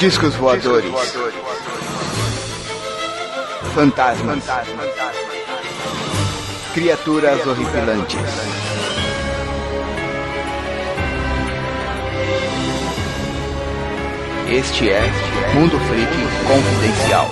Discos voadores. Fantasmas. Criaturas horripilantes. Este é Mundo Freak Confidencial.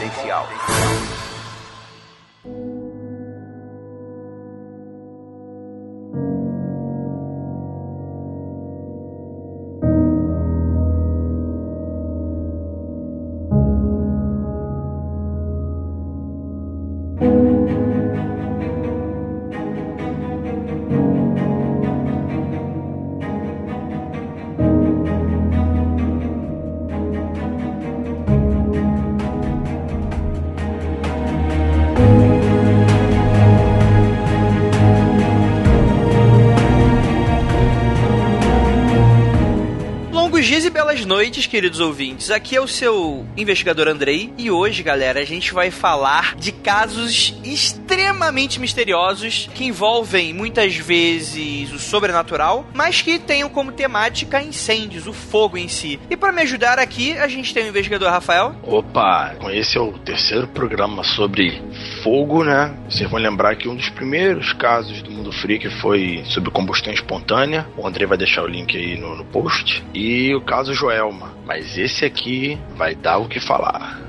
Noites, queridos ouvintes, aqui é o seu investigador Andrei e hoje, galera, a gente vai falar de casos extremamente misteriosos que envolvem muitas vezes o sobrenatural, mas que tenham como temática incêndios, o fogo em si. E para me ajudar aqui, a gente tem o investigador Rafael. Opa, esse é o terceiro programa sobre fogo, né? Vocês vão lembrar que um dos primeiros casos do Mundo Freak foi sobre combustão espontânea. O Andrei vai deixar o link aí no post. E o caso Joelma. Mas esse aqui vai dar o que falar.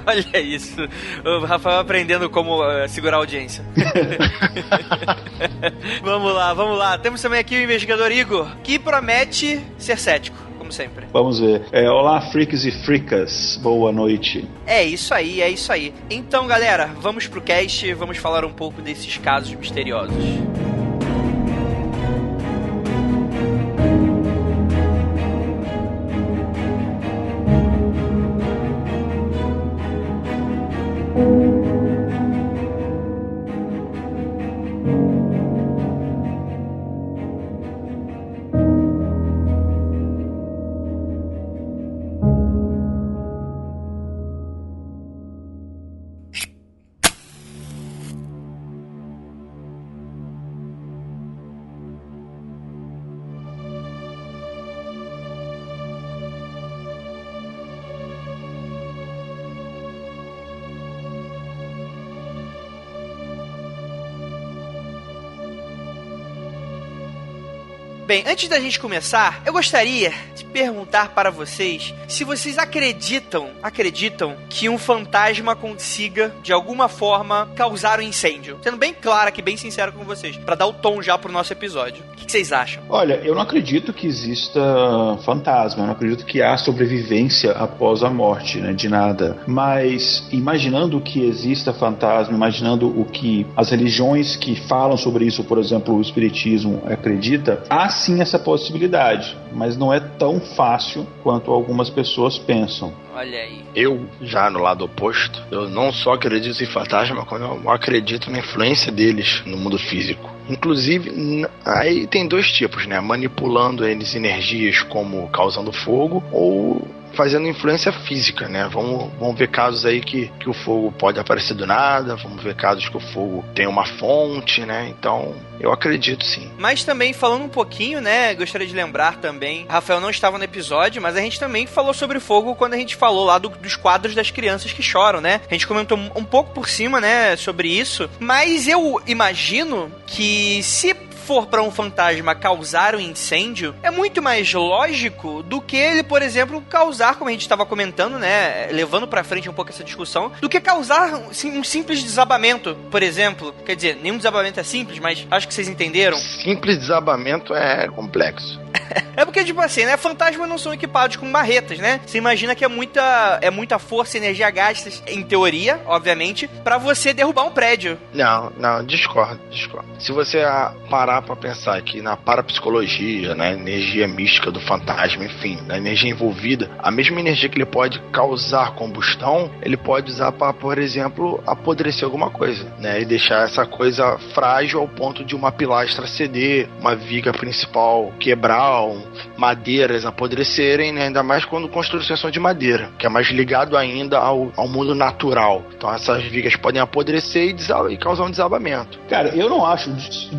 Olha isso. O Rafael aprendendo como segurar a audiência. Vamos lá. Temos também aqui o investigador Igor, que promete ser cético, como sempre. Vamos ver. Olá, freaks e freakas. Boa noite. É isso aí. Então, galera, vamos pro cast, vamos falar um pouco desses casos misteriosos. Bem, antes da gente começar, eu gostaria de perguntar para vocês se vocês acreditam que um fantasma consiga, de alguma forma, causar um incêndio. Sendo bem claro aqui, bem sincero com vocês, para dar o tom já pro nosso episódio. O que vocês acham? Olha, eu não acredito que exista fantasma, eu não acredito que há sobrevivência após a morte, né, de nada. Mas, imaginando que exista fantasma, imaginando o que as religiões que falam sobre isso, por exemplo, o espiritismo acredita, há sim essa possibilidade, mas não é tão fácil quanto algumas pessoas pensam. Olha aí. Eu, já no lado oposto, eu não só acredito em fantasma, como eu acredito na influência deles no mundo físico. Inclusive, aí tem dois tipos, né? Manipulando eles energias como causando fogo ou fazendo influência física, né? Vamos ver casos aí que o fogo pode aparecer do nada, vamos ver casos que o fogo tem uma fonte, né? Então, eu acredito sim. Mas também, falando um pouquinho, né? Gostaria de lembrar também, Rafael não estava no episódio, mas a gente também falou sobre fogo quando a gente falou lá dos quadros das crianças que choram, né? A gente comentou um pouco por cima, né? Sobre isso, mas eu imagino que se for para um fantasma causar um incêndio, é muito mais lógico do que ele, por exemplo, causar, como a gente estava comentando, né, levando para frente um pouco essa discussão, do que causar um simples desabamento, por exemplo. Quer dizer, nenhum desabamento é simples, mas acho que vocês entenderam. Simples desabamento é complexo. É porque, tipo assim, né? Fantasmas não são equipados com marretas, né? Você imagina que é muita força e energia gastas, em teoria, obviamente, pra você derrubar um prédio. Não, discordo. Se você parar pra pensar aqui na parapsicologia, na energia mística do fantasma, enfim, na energia envolvida, a mesma energia que ele pode causar combustão, ele pode usar pra, por exemplo, apodrecer alguma coisa, né? E deixar essa coisa frágil ao ponto de uma pilastra ceder, uma viga principal quebrar deixam madeiras apodrecerem, né? Ainda mais quando construções são de madeira, que é mais ligado ainda ao mundo natural. Então essas vigas podem apodrecer e causar um desabamento. Cara, eu não acho,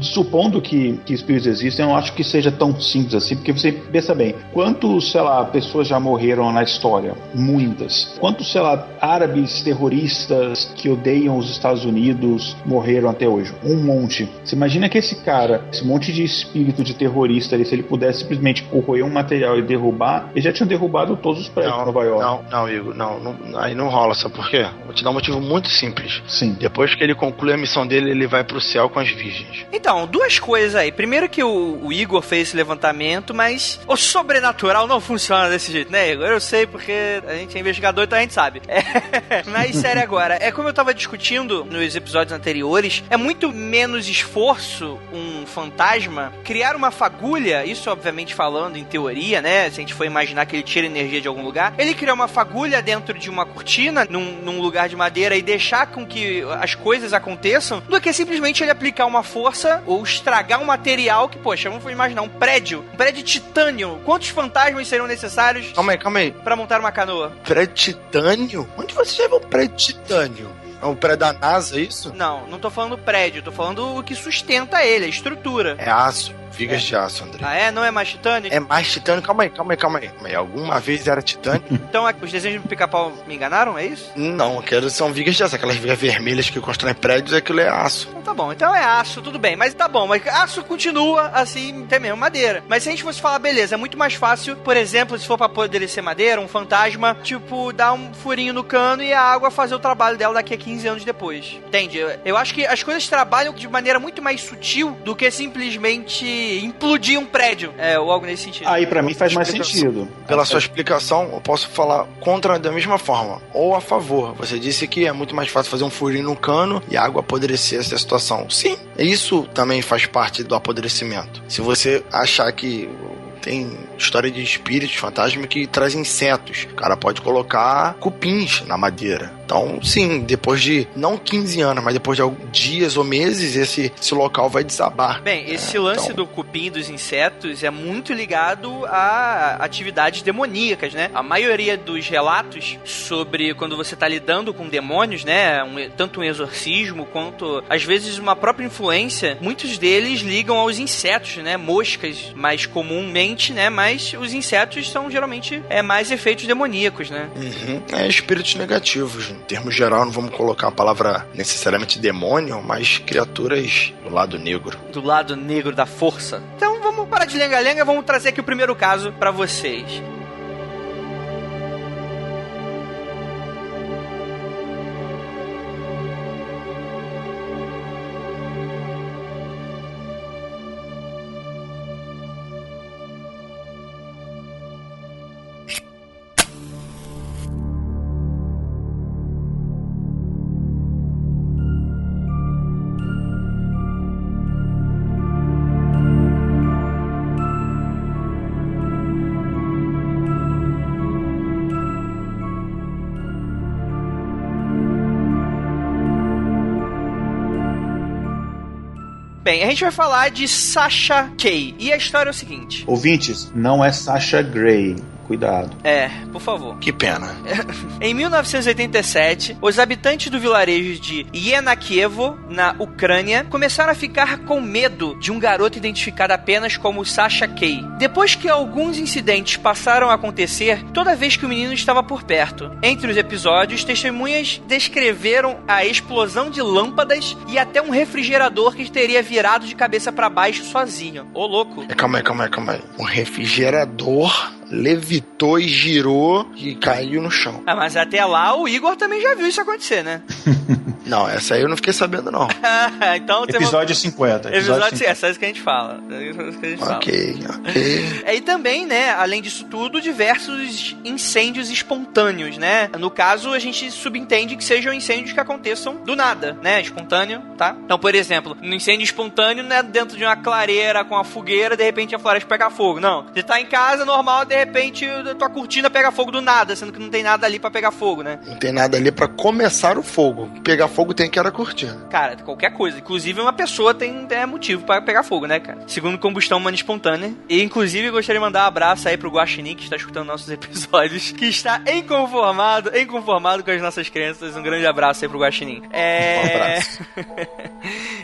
supondo que espíritos existem, eu não acho que seja tão simples assim, porque você pensa bem, quantos, sei lá, pessoas já morreram na história? Muitas. Quantos, sei lá, árabes terroristas que odeiam os Estados Unidos morreram até hoje? Um monte. Você imagina que esse cara, esse monte de espírito de terrorista ali, se ele pudesse simplesmente corroer um material e derrubar, eles já tinham derrubado todos os prédios de Nova York. Não, Igor, não, aí não rola, sabe por quê? Vou te dar um motivo muito simples. Sim. Depois que ele conclui a missão dele, ele vai pro céu com as virgens. Então, duas coisas aí. Primeiro que o Igor fez esse levantamento, mas o sobrenatural não funciona desse jeito, né, Igor? Eu sei porque a gente é investigador, então a gente sabe. Mas sério agora, como eu tava discutindo nos episódios anteriores, é muito menos esforço um fantasma criar uma fagulha, isso obviamente falando em teoria, né? Se a gente for imaginar que ele tira energia de algum lugar, ele criar uma fagulha dentro de uma cortina, num lugar de madeira e deixar com que as coisas aconteçam, do que simplesmente ele aplicar uma força ou estragar um material que, poxa, vamos imaginar um prédio de titânio. Quantos fantasmas seriam necessários? Calma aí. Pra montar uma canoa? Prédio de titânio? Onde você já viu um prédio de titânio? É um prédio da NASA, é isso? Não tô falando prédio, tô falando o que sustenta ele, a estrutura. É aço. Vigas de aço, André. Ah, Não é mais titânio? É mais titânio? Calma aí. Alguma vez era titânio? Então os desenhos do Pica-Pau me enganaram, é isso? Não, aquelas são vigas de aço. Aquelas vigas vermelhas que constroem prédios, aquilo é aço. Então tá bom, então é aço, tudo bem. Mas tá bom, mas aço continua assim, tem mesmo madeira. Mas se a gente fosse falar, beleza, é muito mais fácil, por exemplo, se for pra poder ser madeira, um fantasma, tipo, dar um furinho no cano e a água fazer o trabalho dela daqui a 15 anos depois. Entende? Eu acho que as coisas trabalham de maneira muito mais sutil do que simplesmente implodir um prédio, ou algo nesse sentido. Aí pra mim faz mais sentido. Pela sua explicação, eu posso falar contra da mesma forma, ou a favor. Você disse que é muito mais fácil fazer um furinho no cano e a água apodrecer essa situação. Sim, isso também faz parte do apodrecimento. Se você achar que tem história de espíritos, fantasmas que trazem insetos. O cara pode colocar cupins na madeira. Então, sim, depois de, não 15 anos, mas depois de alguns dias ou meses, esse local vai desabar. Bem, esse lance do cupim dos insetos é muito ligado a atividades demoníacas, né? A maioria dos relatos sobre quando você tá lidando com demônios, né? Tanto um exorcismo quanto, às vezes, uma própria influência, muitos deles ligam aos insetos, né? Moscas, mais comumente, né? Mas os insetos são, geralmente, mais efeitos demoníacos, né? Espíritos negativos. Em termos geral, não vamos colocar a palavra necessariamente demônio, mas criaturas do lado negro. Do lado negro da força. Então vamos parar de lenga-lenga, vamos trazer aqui o primeiro caso pra vocês. Bem, a gente vai falar de Sasha Kay. E a história é o seguinte. Ouvintes, não é Sasha Grey. Cuidado. Por favor. Que pena. Em 1987, os habitantes do vilarejo de Yenakievo, na Ucrânia, começaram a ficar com medo de um garoto identificado apenas como Sasha Kay. Depois que alguns incidentes passaram a acontecer toda vez que o menino estava por perto. Entre os episódios, testemunhas descreveram a explosão de lâmpadas e até um refrigerador que teria virado de cabeça para baixo sozinho. Ô, louco. Calma aí. Um refrigerador levitou e girou e caiu no chão. Mas até lá o Igor também já viu isso acontecer, né? Não, essa aí eu não fiquei sabendo, não. Então, episódio 50. Episódio 50, é isso que a gente fala. Ok. E também, né, além disso tudo, diversos incêndios espontâneos, né? No caso, a gente subentende que sejam incêndios que aconteçam do nada, né? Espontâneo, tá? Então, por exemplo, no incêndio espontâneo, né, dentro de uma clareira com uma fogueira, de repente a floresta pega fogo. Não. Você tá em casa, normal, de repente a tua cortina pega fogo do nada, sendo que não tem nada ali pra pegar fogo, né? Não tem nada ali pra começar o fogo. Pegar fogo tem que era a cortina. Cara, qualquer coisa. Inclusive uma pessoa tem motivo pra pegar fogo, né, cara? Segundo combustão humana espontânea. E inclusive gostaria de mandar um abraço aí pro Guaxinim, que está escutando nossos episódios, que está inconformado com as nossas crenças. Um grande abraço aí pro Guaxinim. Um abraço.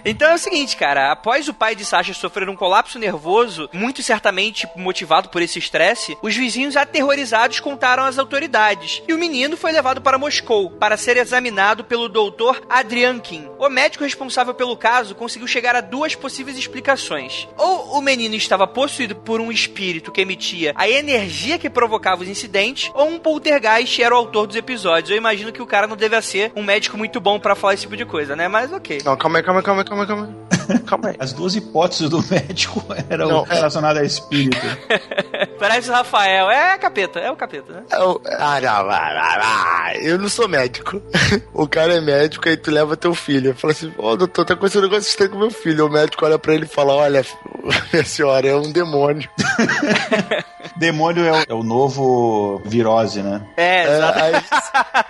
Então é o seguinte, cara, após o pai de Sasha sofrer um colapso nervoso, muito certamente motivado por esse estresse, os vizinhos aterrorizados contaram às autoridades, e o menino foi levado para Moscou, para ser examinado pelo Dr. Adriankin. O médico responsável pelo caso conseguiu chegar a duas possíveis explicações. Ou o menino estava possuído por um espírito que emitia a energia que provocava os incidentes, ou um poltergeist era o autor dos episódios. Eu imagino que o cara não deve ser um médico muito bom pra falar esse tipo de coisa, né? Mas ok. Não, calma aí. Calma aí. As duas hipóteses do médico eram relacionadas a espírito. Parece o Rafael. É o capeta, né? Eu não sou médico. O cara é médico, aí tu leva teu filho. Fala assim, doutor, tá acontecendo um negócio estranho com meu filho. O médico olha pra ele e fala, olha, minha senhora, é um demônio. Demônio é o novo virose, né? É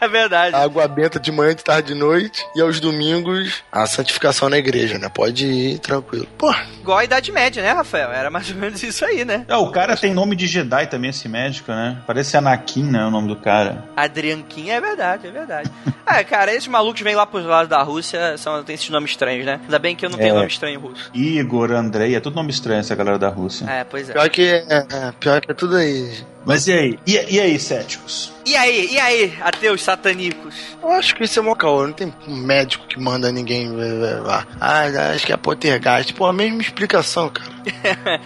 verdade. Água benta de manhã, de tarde e de noite. E aos domingos, a santificação na igreja, né? Pode ir tranquilo. Pô. Igual a Idade Média, né, Rafael? Era mais ou menos isso aí, né? O cara tem nome de Jedi também, esse médico, né? Parece Anakin, né? O nome do cara. Adriankin, é verdade. Cara, esses malucos vêm lá pros lados da Rússia, tem esses nomes estranhos, né? Ainda bem que eu não tenho nome estranho russo. Igor, Andrei, é tudo nome estranho essa galera da Rússia. Pois é. Pior que é tudo aí. Mas e aí? E aí, céticos? E aí, ateus satanicos? Eu acho que isso é mó caô. Não tem um médico que manda ninguém lá. Acho que é poltergeist. Pô, a mesma explicação, cara.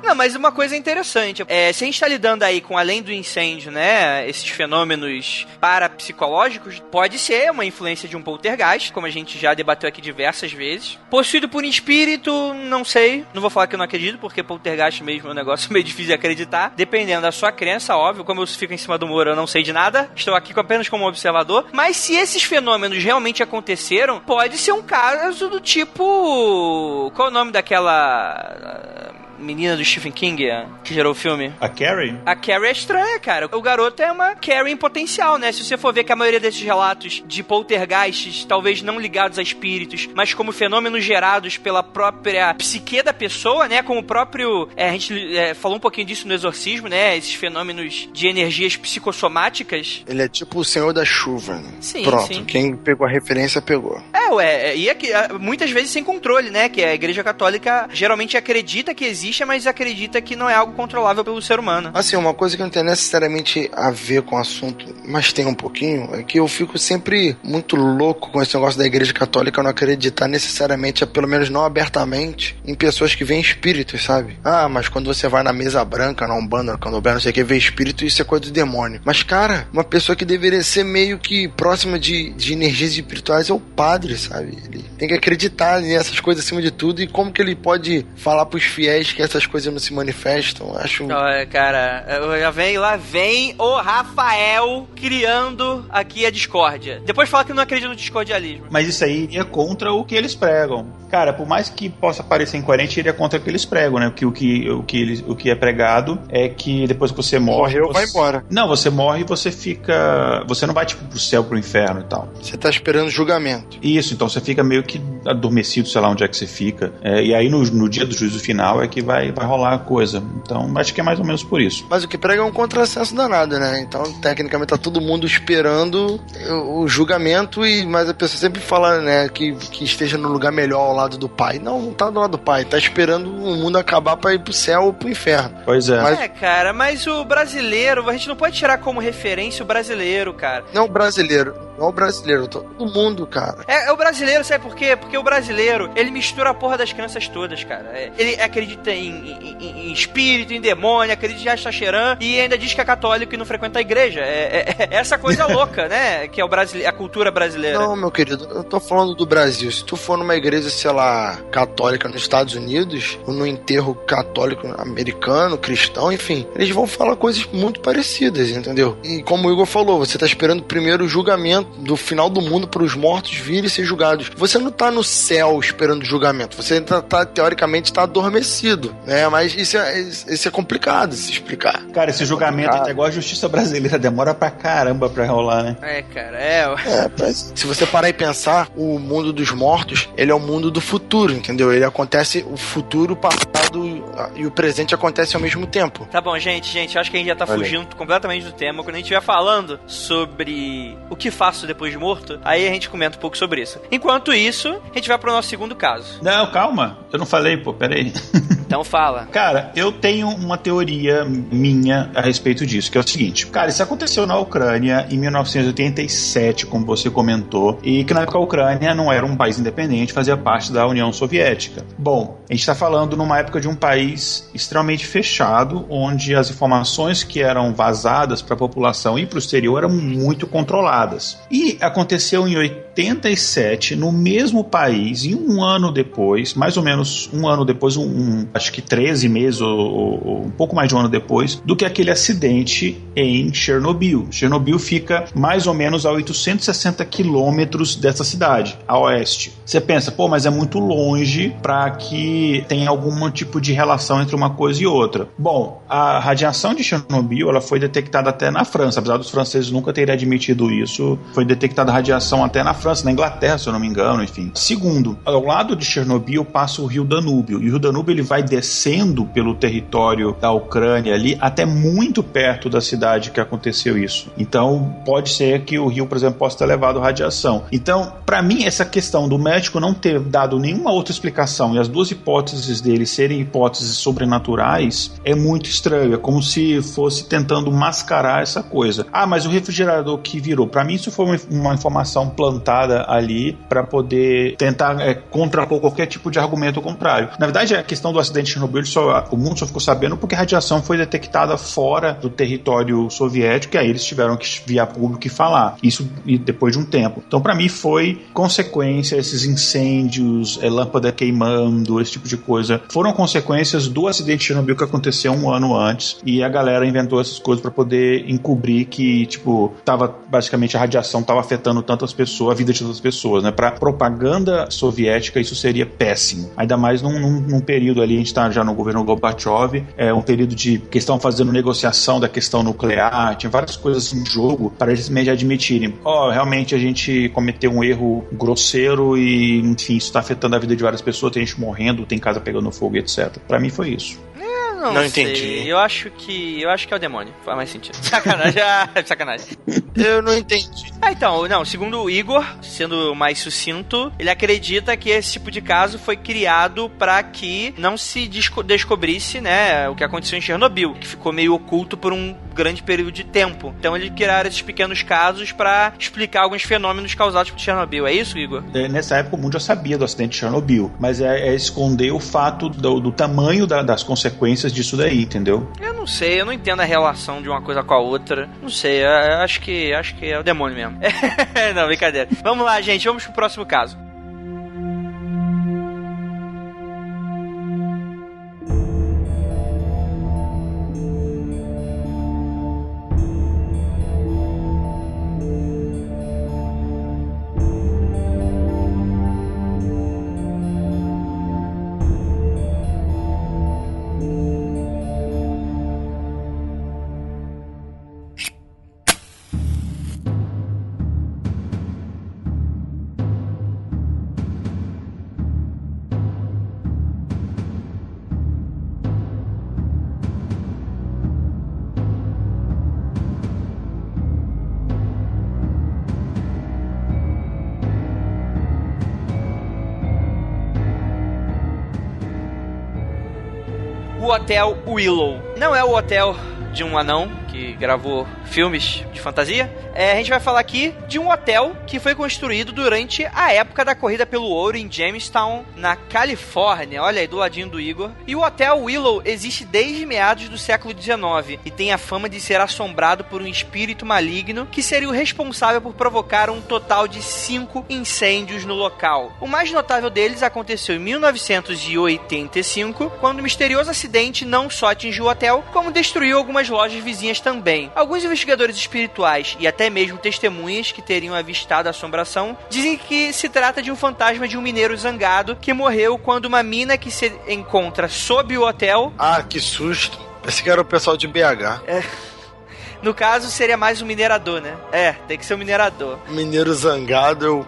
Não, mas uma coisa interessante. Se a gente tá lidando aí com, além do incêndio, né, esses fenômenos parapsicológicos, pode ser uma influência de um poltergeist, como a gente já debateu aqui diversas vezes. Possuído por um espírito, não sei. Não vou falar que eu não acredito, porque poltergeist mesmo é um negócio meio difícil de acreditar. Dependendo da sua crença, óbvio. Como eu fico em cima do muro, eu não sei de nada. Estou aqui apenas como observador. Mas se esses fenômenos realmente aconteceram, pode ser um caso do tipo... Qual é o nome daquela... menina do Stephen King, que gerou o filme? A Carrie? A Carrie é estranha, cara. O garoto é uma Carrie em potencial, né? Se você for ver que a maioria desses relatos de poltergeists, talvez não ligados a espíritos, mas como fenômenos gerados pela própria psique da pessoa, né? Como o próprio... a gente falou um pouquinho disso no Exorcismo, né? Esses fenômenos de energias psicossomáticas. Ele é tipo o Senhor da Chuva, né? Sim, pronto, sim. Quem pegou a referência, pegou. E muitas vezes sem controle, né? Que a Igreja Católica geralmente acredita que existe, mas acredita que não é algo controlável pelo ser humano. Assim, uma coisa que não tem necessariamente a ver com o assunto, mas tem um pouquinho, é que eu fico sempre muito louco com esse negócio da Igreja Católica não acreditar necessariamente, pelo menos não abertamente, em pessoas que veem espíritos, sabe? Mas quando você vai na mesa branca, na Umbanda, quando não sei o que, vê espírito, isso é coisa do demônio. Mas, cara, uma pessoa que deveria ser meio que próxima de energias espirituais é o padre, sabe? Ele tem que acreditar nessas coisas acima de tudo, e como que ele pode falar pros fiéis que essas coisas não se manifestam? Acho... Cara, lá vem o Rafael criando aqui a discórdia. Depois fala que não acredita no discordialismo. Mas isso aí é contra o que eles pregam. Cara, por mais que possa parecer incoerente, ele é contra o que eles pregam, né? Porque o que é pregado é que depois que você morre... vai embora. Não, você morre e você fica... Você não vai, tipo, pro céu, pro inferno e tal. Você tá esperando julgamento. Isso, então você fica meio que adormecido, sei lá onde é que você fica. E aí no dia do juízo final é que vai rolar a coisa. Então, acho que é mais ou menos por isso. Mas o que prega é um contrassenso danado, né? Então, tecnicamente, tá todo mundo esperando o julgamento, mas a pessoa sempre fala, né, que esteja no lugar melhor ao lado do pai. Não tá do lado do pai, tá esperando o mundo acabar pra ir pro céu ou pro inferno. Pois é. Cara, mas o brasileiro, a gente não pode tirar como referência o brasileiro, cara. Não o brasileiro, todo mundo, cara. É o brasileiro, sabe por quê? Porque o brasileiro, ele mistura a porra das crenças todas, cara. Ele acredita em espírito, em demônio, acredita em Astaxerã e ainda diz que é católico e não frequenta a igreja. Essa coisa louca, né? Que é a cultura brasileira. Não, meu querido, eu tô falando do Brasil. Se tu for numa igreja, sei lá, católica nos Estados Unidos, ou no enterro católico americano, cristão, enfim, eles vão falar coisas muito parecidas, entendeu? E como o Igor falou, você tá esperando primeiro o julgamento momento do final do mundo para os mortos virem e ser julgados. Você não tá no céu esperando julgamento. Você teoricamente está adormecido, né? Mas isso é complicado de se explicar. Cara, esse julgamento é igual a justiça brasileira, demora pra caramba pra rolar, né? Se você parar e pensar, o mundo dos mortos, ele é o mundo do futuro, entendeu? Ele acontece, o futuro, o passado e o presente acontecem ao mesmo tempo. Tá bom, gente, acho que a gente já tá fugindo completamente do tema. Quando a gente estiver falando sobre o que faço depois de morto, aí a gente comenta um pouco sobre isso. Enquanto isso, a gente vai pro nosso segundo caso. Não, calma, eu não falei, peraí. Então fala. Cara, eu tenho uma teoria minha a respeito disso, que é o seguinte. Cara, isso aconteceu na Ucrânia em 1987, como você comentou, e que na época a Ucrânia não era um país independente, fazia parte da União Soviética. Bom, a gente está falando numa época de um país extremamente fechado, onde as informações que eram vazadas para a população e para o exterior eram muito controladas. E aconteceu em 87, no mesmo país, e um ano depois, mais ou menos um ano depois, acho que 13 meses ou um pouco mais de um ano depois, do que aquele acidente em Chernobyl. Chernobyl fica mais ou menos a 860 quilômetros dessa cidade, a oeste. Você pensa, mas é muito longe para que tenha algum tipo de relação entre uma coisa e outra. Bom, a radiação de Chernobyl, ela foi detectada até na França, apesar dos franceses nunca terem admitido isso, foi detectada radiação até na França, na Inglaterra, se eu não me engano, enfim. Segundo, ao lado de Chernobyl passa o rio Danúbio, e o rio Danúbio ele vai descendo pelo território da Ucrânia ali, até muito perto da cidade que aconteceu isso. Então, pode ser que o rio, por exemplo, possa ter levado radiação. Então, para mim, essa questão do médico não ter dado nenhuma outra explicação e as duas hipóteses dele serem hipóteses sobrenaturais é muito estranho. É como se fosse tentando mascarar essa coisa. Mas o refrigerador que virou. Para mim, isso foi uma informação plantada ali para poder tentar contrapor qualquer tipo de argumento contrário. Na verdade, a questão do acidente de Chernobyl, o mundo só ficou sabendo porque a radiação foi detectada fora do território soviético, e aí eles tiveram que vir a público e falar. Isso depois de um tempo. Então, para mim, foi consequência, esses incêndios, lâmpada queimando, esse tipo de coisa, foram consequências do acidente de Chernobyl que aconteceu um ano antes, e a galera inventou essas coisas para poder encobrir que, basicamente a radiação estava afetando tantas pessoas, a vida de tantas pessoas, né? Para propaganda soviética, isso seria péssimo. Ainda mais num período ali, a gente está já no governo Gorbachev, um período que estavam fazendo negociação da questão nuclear, tinha várias coisas em jogo para eles mesmo admitirem, realmente a gente cometeu um erro grosseiro e, enfim, isso está afetando a vida de várias pessoas, tem gente morrendo, tem casa pegando fogo, etc. Para mim foi isso. Não entendi. Eu acho que é o demônio. Faz mais sentido. Sacanagem. Eu não entendi. Então, segundo o Igor, sendo mais sucinto, ele acredita que esse tipo de caso foi criado para que não se descobrisse, né, o que aconteceu em Chernobyl, que ficou meio oculto por um grande período de tempo. Então eles criaram esses pequenos casos para explicar alguns fenômenos causados por Chernobyl. É isso, Igor? Nessa época o mundo já sabia do acidente de Chernobyl, mas é esconder o fato do tamanho das consequências disso daí, entendeu? Eu não sei, eu não entendo a relação de uma coisa com a outra. Não sei, acho que é o demônio mesmo. Não, brincadeira. Vamos lá, gente, vamos pro próximo caso. O Hotel Willow. Não é o hotel de um anão que gravou filmes de fantasia. A gente vai falar aqui de um hotel que foi construído durante a época da corrida pelo ouro em Jamestown, na Califórnia. Olha aí, do ladinho do Igor. E o Hotel Willow existe desde meados do século XIX e tem a fama de ser assombrado por um espírito maligno que seria o responsável por provocar um total de 5 incêndios no local. O mais notável deles aconteceu em 1985, quando um misterioso acidente não só atingiu o hotel, como destruiu algumas lojas vizinhas também. Alguns investigadores espirituais e até mesmo testemunhas que teriam avistado a assombração dizem que se trata de um fantasma de um mineiro zangado que morreu quando uma mina que se encontra sob o hotel... Ah, que susto. Pensei que era o pessoal de BH. No caso, seria mais um minerador, né? Tem que ser um minerador. Mineiro zangado,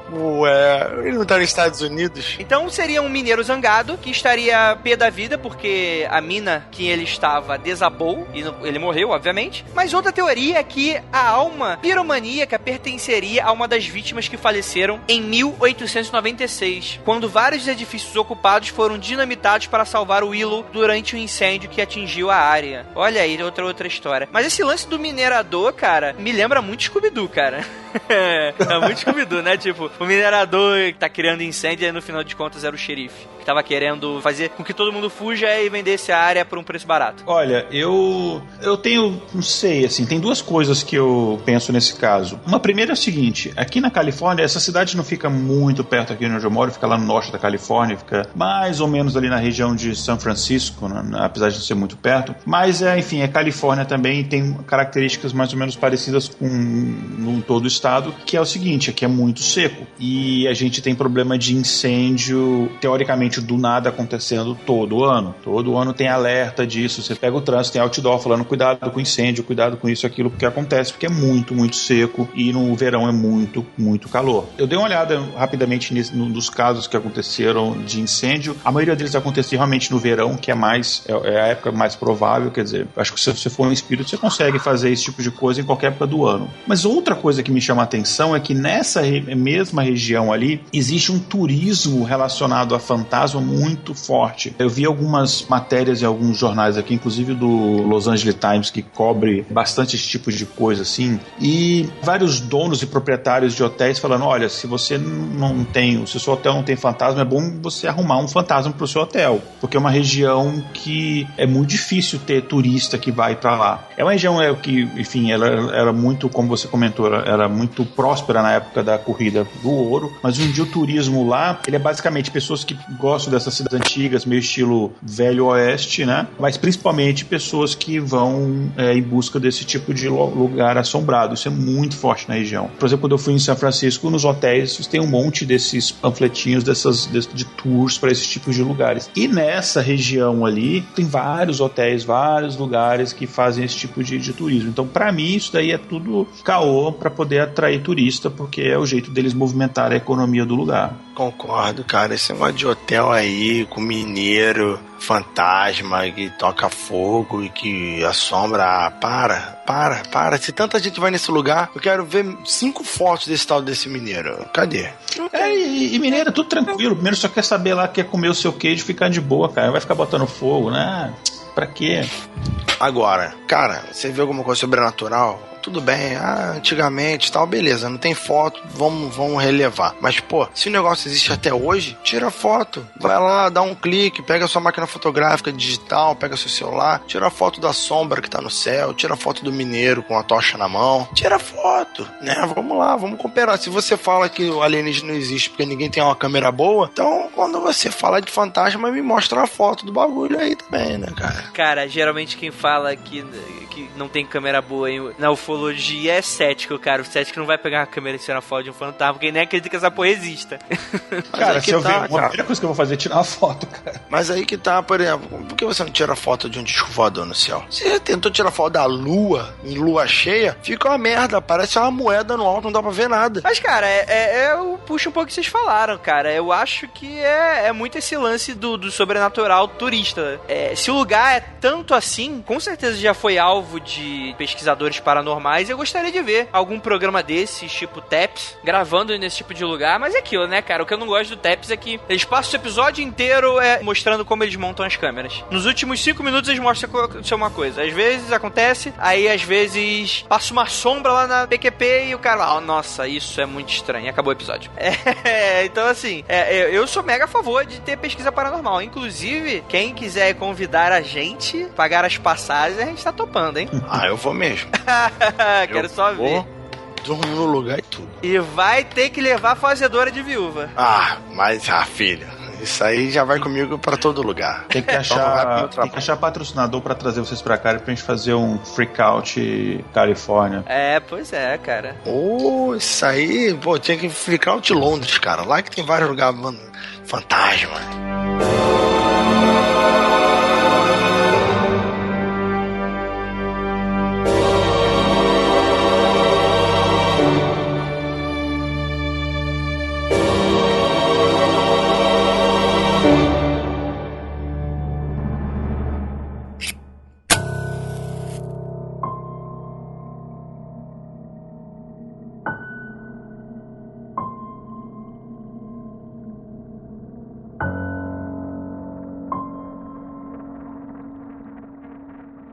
ele não tá nos Estados Unidos? Então seria um mineiro zangado que estaria pé da vida porque a mina que ele estava desabou e ele morreu, obviamente. Mas outra teoria é que a alma piromaníaca pertenceria a uma das vítimas que faleceram em 1896, quando vários edifícios ocupados foram dinamitados para salvar o Willow durante um incêndio que atingiu a área. Olha aí, outra história. Mas esse lance do minerador, cara, me lembra muito Scooby-Doo, cara. É muito Scooby-Doo, né? Tipo, o minerador que tá criando incêndio e no final de contas era o xerife, que tava querendo fazer com que todo mundo fuja e vendesse a área por um preço barato. Olha, eu tenho, não sei, assim, tem duas coisas que eu penso nesse caso. Uma primeira é o seguinte, aqui na Califórnia, essa cidade não fica muito perto aqui onde eu moro, fica lá no norte da Califórnia, fica mais ou menos ali na região de São Francisco, né, apesar de ser muito perto, mas enfim, é Califórnia também e tem características mais ou menos parecidas com todo o estado, que é o seguinte, aqui é muito seco e a gente tem problema de incêndio, teoricamente do nada acontecendo todo ano. Todo ano tem alerta disso, você pega o trânsito, tem outdoor falando cuidado com incêndio, cuidado com isso, aquilo, porque acontece, porque é muito, muito seco e no verão é muito, muito calor. Eu dei uma olhada rapidamente nos casos que aconteceram de incêndio, a maioria deles aconteceram realmente no verão, que é a época mais provável, quer dizer, acho que se você for um espírito, você consegue fazer esse tipo de coisa em qualquer época do ano. Mas outra coisa que me chama a atenção é que nessa mesma região ali, existe um turismo relacionado a fantasma muito forte. Eu vi algumas matérias em alguns jornais aqui, inclusive do Los Angeles Times, que cobre bastante esse tipo de coisa assim, e vários donos e proprietários de hotéis falando, olha, se o seu hotel não tem fantasma, é bom você arrumar um fantasma pro seu hotel, porque é uma região que é muito difícil ter turista que vai pra lá. É uma região que, enfim, ela era muito, como você comentou, era muito próspera na época da corrida do ouro, mas um dia o turismo lá, ele é basicamente pessoas que gostam dessas cidades antigas, meio estilo velho oeste, né? Mas principalmente pessoas que vão em busca desse tipo de lugar assombrado. Isso é muito forte na região. Por exemplo, quando eu fui em São Francisco, nos hotéis tem um monte desses panfletinhos de tours para esses tipos de lugares. E nessa região ali, tem vários hotéis, vários lugares que fazem esse tipo de turismo. Então, para mim, isso daí é tudo caô para poder atrair turista, porque é o jeito deles movimentar a economia do lugar. Concordo, cara. Esse negócio de hotel aí, com mineiro, fantasma, que toca fogo e que assombra. Para. Se tanta gente vai nesse lugar, eu quero ver 5 fotos desse mineiro. Cadê? E mineiro é tudo tranquilo. Primeiro só quer saber lá, quer comer o seu queijo e ficar de boa, cara. Vai ficar botando fogo, né? Pra quê? Agora, cara, você vê alguma coisa sobrenatural? Tudo bem, antigamente tal, beleza, não tem foto, vamos relevar. Mas, pô, se o negócio existe até hoje, tira foto. Vai lá, dá um clique, pega a sua máquina fotográfica digital, pega seu celular, tira a foto da sombra que tá no céu, tira a foto do mineiro com a tocha na mão, tira foto, né? Vamos lá, vamos comparar. Se você fala que o alienígena não existe porque ninguém tem uma câmera boa, então quando você fala de fantasma, me mostra a foto do bagulho aí também, né, cara? Cara, geralmente quem fala que não tem câmera boa na ufologia é cético, cara. O cético não vai pegar uma câmera e tirar foto de um fantasma, porque nem acredita que essa porra exista. Cara, se eu ver, a primeira coisa que eu vou fazer é tirar uma foto, cara. Mas aí que tá, por exemplo, por que você não tira foto de um disco voador no céu? Você já tentou tirar foto da lua, em lua cheia? Fica uma merda, parece uma moeda no alto, não dá pra ver nada. Mas, cara, eu puxo um pouco o que vocês falaram, cara. Eu acho que é muito esse lance do sobrenatural turista. Se o lugar é tanto assim, com certeza já foi alvo de pesquisadores paranormais. Eu gostaria de ver algum programa desses, tipo TAPS, gravando nesse tipo de lugar. Mas é aquilo, né, cara? O que eu não gosto do TAPS é que eles passam o episódio inteiro mostrando como eles montam as câmeras. Nos últimos 5 minutos eles mostram uma coisa. Às vezes acontece, aí às vezes passa uma sombra lá na PQP e o cara, nossa, isso é muito estranho. Acabou o episódio. Então assim, eu sou mega a favor de ter pesquisa paranormal. Inclusive, quem quiser convidar a gente, pagar as passagens, a gente tá topando, hein? Eu vou mesmo. Quero só ver. Durmo no lugar e tudo. E vai ter que levar a fazedora de viúva. Mas, filha, Isso aí já vai comigo pra todo lugar. Tem que achar patrocinador pra trazer vocês pra cá pra gente fazer um Freakout Califórnia. Pois é, cara. Isso aí, tinha que Freakout Londres, cara. Lá que tem vários lugares, mano, fantasma.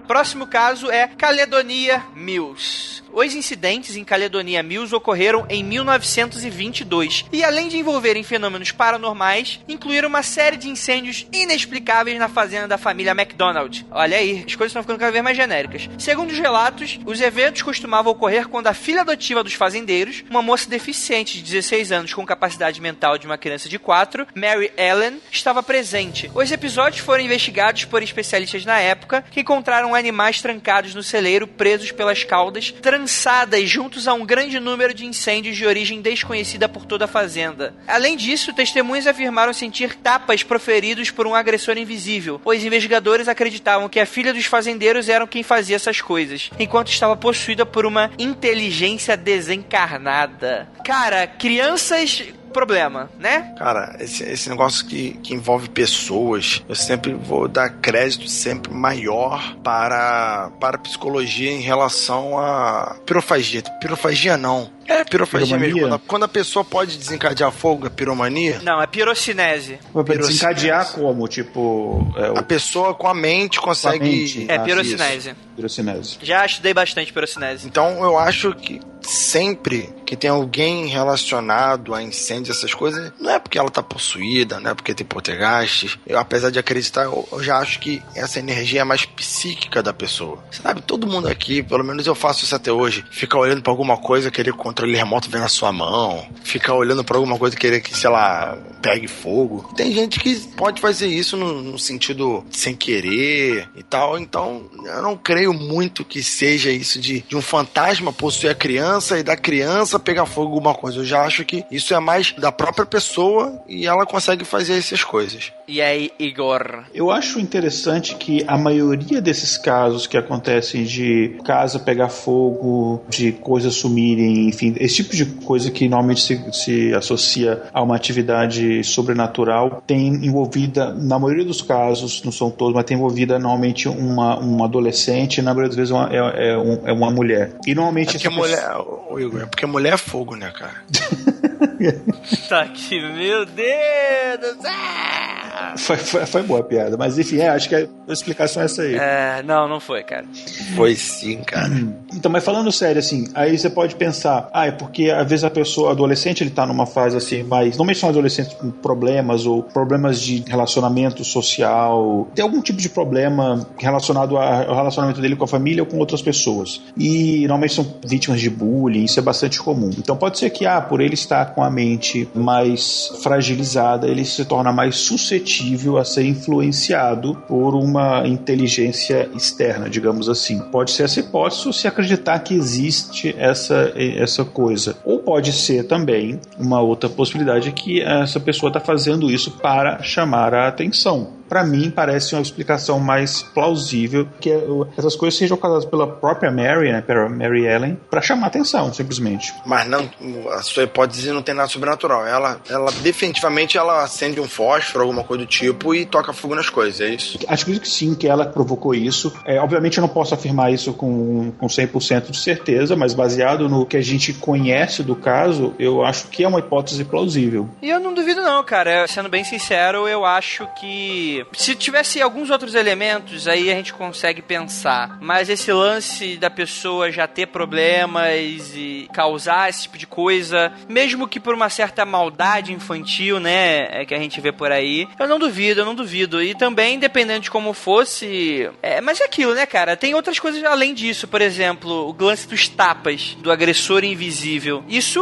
Próximo caso é Caledonia Mills. Os incidentes em Caledonia Mills ocorreram em 1922 e, além de envolverem fenômenos paranormais, incluíram uma série de incêndios inexplicáveis na fazenda da família MacDonald. Olha aí, as coisas estão ficando cada vez mais genéricas. Segundo os relatos, os eventos costumavam ocorrer quando a filha adotiva dos fazendeiros, uma moça deficiente de 16 anos com capacidade mental de uma criança de 4, Mary Ellen, estava presente. Os episódios foram investigados por especialistas na época, que encontraram animais trancados no celeiro, presos pelas caudas, trançadas juntos a um grande número de incêndios de origem desconhecida por toda a fazenda. Além disso, testemunhas afirmaram sentir tapas proferidos por um agressor invisível. Os investigadores acreditavam que a filha dos fazendeiros era quem fazia essas coisas, enquanto estava possuída por uma inteligência desencarnada. Cara, crianças... problema, né? Cara, esse negócio que envolve pessoas, eu sempre vou dar crédito sempre maior para a psicologia em relação a pirofagia. Pirofagia não. É pirofagia mesmo. Quando a pessoa pode desencadear fogo, é piromania? Não, é pirocinese. Desencadear como? Tipo... a pessoa com a mente consegue... É pirocinese. Pirocinese. Já estudei bastante pirocinese. Então eu acho que sempre que tem alguém relacionado a incêndio, essas coisas, não é porque ela tá possuída, não é porque tem poltergeist. Eu, apesar de acreditar, eu já acho que essa energia é mais psíquica da pessoa. Sabe, todo mundo aqui, pelo menos eu faço isso até hoje, fica olhando pra alguma coisa, querer controle remoto ver na sua mão, fica olhando pra alguma coisa, querer que, sei lá, pegue fogo. Tem gente que pode fazer isso no sentido sem querer e tal, então eu não creio muito que seja isso de um fantasma possuir a criança e da criança pegar fogo alguma coisa. Eu já acho que isso é mais da própria pessoa e ela consegue fazer essas coisas. E aí, Igor? Eu acho interessante que a maioria desses casos que acontecem de casa pegar fogo, de coisas sumirem, enfim, esse tipo de coisa que normalmente se associa a uma atividade sobrenatural, tem envolvida, na maioria dos casos, não são todos, mas tem envolvida normalmente uma adolescente, na maioria das vezes é uma mulher. E normalmente... É porque mulher é fogo, né, cara? Tá aqui, meu Deus! Foi boa a piada, mas enfim, acho que a explicação é essa aí. Não foi, cara. Foi sim, cara. Então, mas falando sério, assim, aí você pode pensar, é porque às vezes a pessoa, adolescente, ele tá numa fase assim, mais, normalmente são adolescentes com problemas ou problemas de relacionamento social, tem algum tipo de problema relacionado ao relacionamento dele com a família ou com outras pessoas. E normalmente são vítimas de bullying, isso é bastante comum. Então pode ser que, por ele estar com a mente mais fragilizada, ele se torna mais suscetível a ser influenciado por uma inteligência externa, digamos assim. Pode ser essa hipótese ou se acreditar que existe essa coisa. Ou pode ser também uma outra possibilidade que essa pessoa está fazendo isso para chamar a atenção. Para mim, parece uma explicação mais plausível que essas coisas sejam causadas pela própria Mary, né, pela Mary Ellen, para chamar atenção, simplesmente. Mas não, a sua hipótese não tem nada sobrenatural. Ela definitivamente acende um fósforo, alguma coisa do tipo, e toca fogo nas coisas, é isso? Acho que sim, que ela provocou isso. Obviamente eu não posso afirmar isso com 100% de certeza, mas baseado no que a gente conhece do caso, eu acho que é uma hipótese plausível. E eu não duvido não, cara. Sendo bem sincero, eu acho que que se tivesse alguns outros elementos, aí a gente consegue pensar. Mas esse lance da pessoa já ter problemas e causar esse tipo de coisa, mesmo que por uma certa maldade infantil, né, que a gente vê por aí, eu não duvido. E também, dependendo de como fosse... mas é aquilo, né, cara? Tem outras coisas além disso. Por exemplo, o lance dos tapas, do agressor invisível. Isso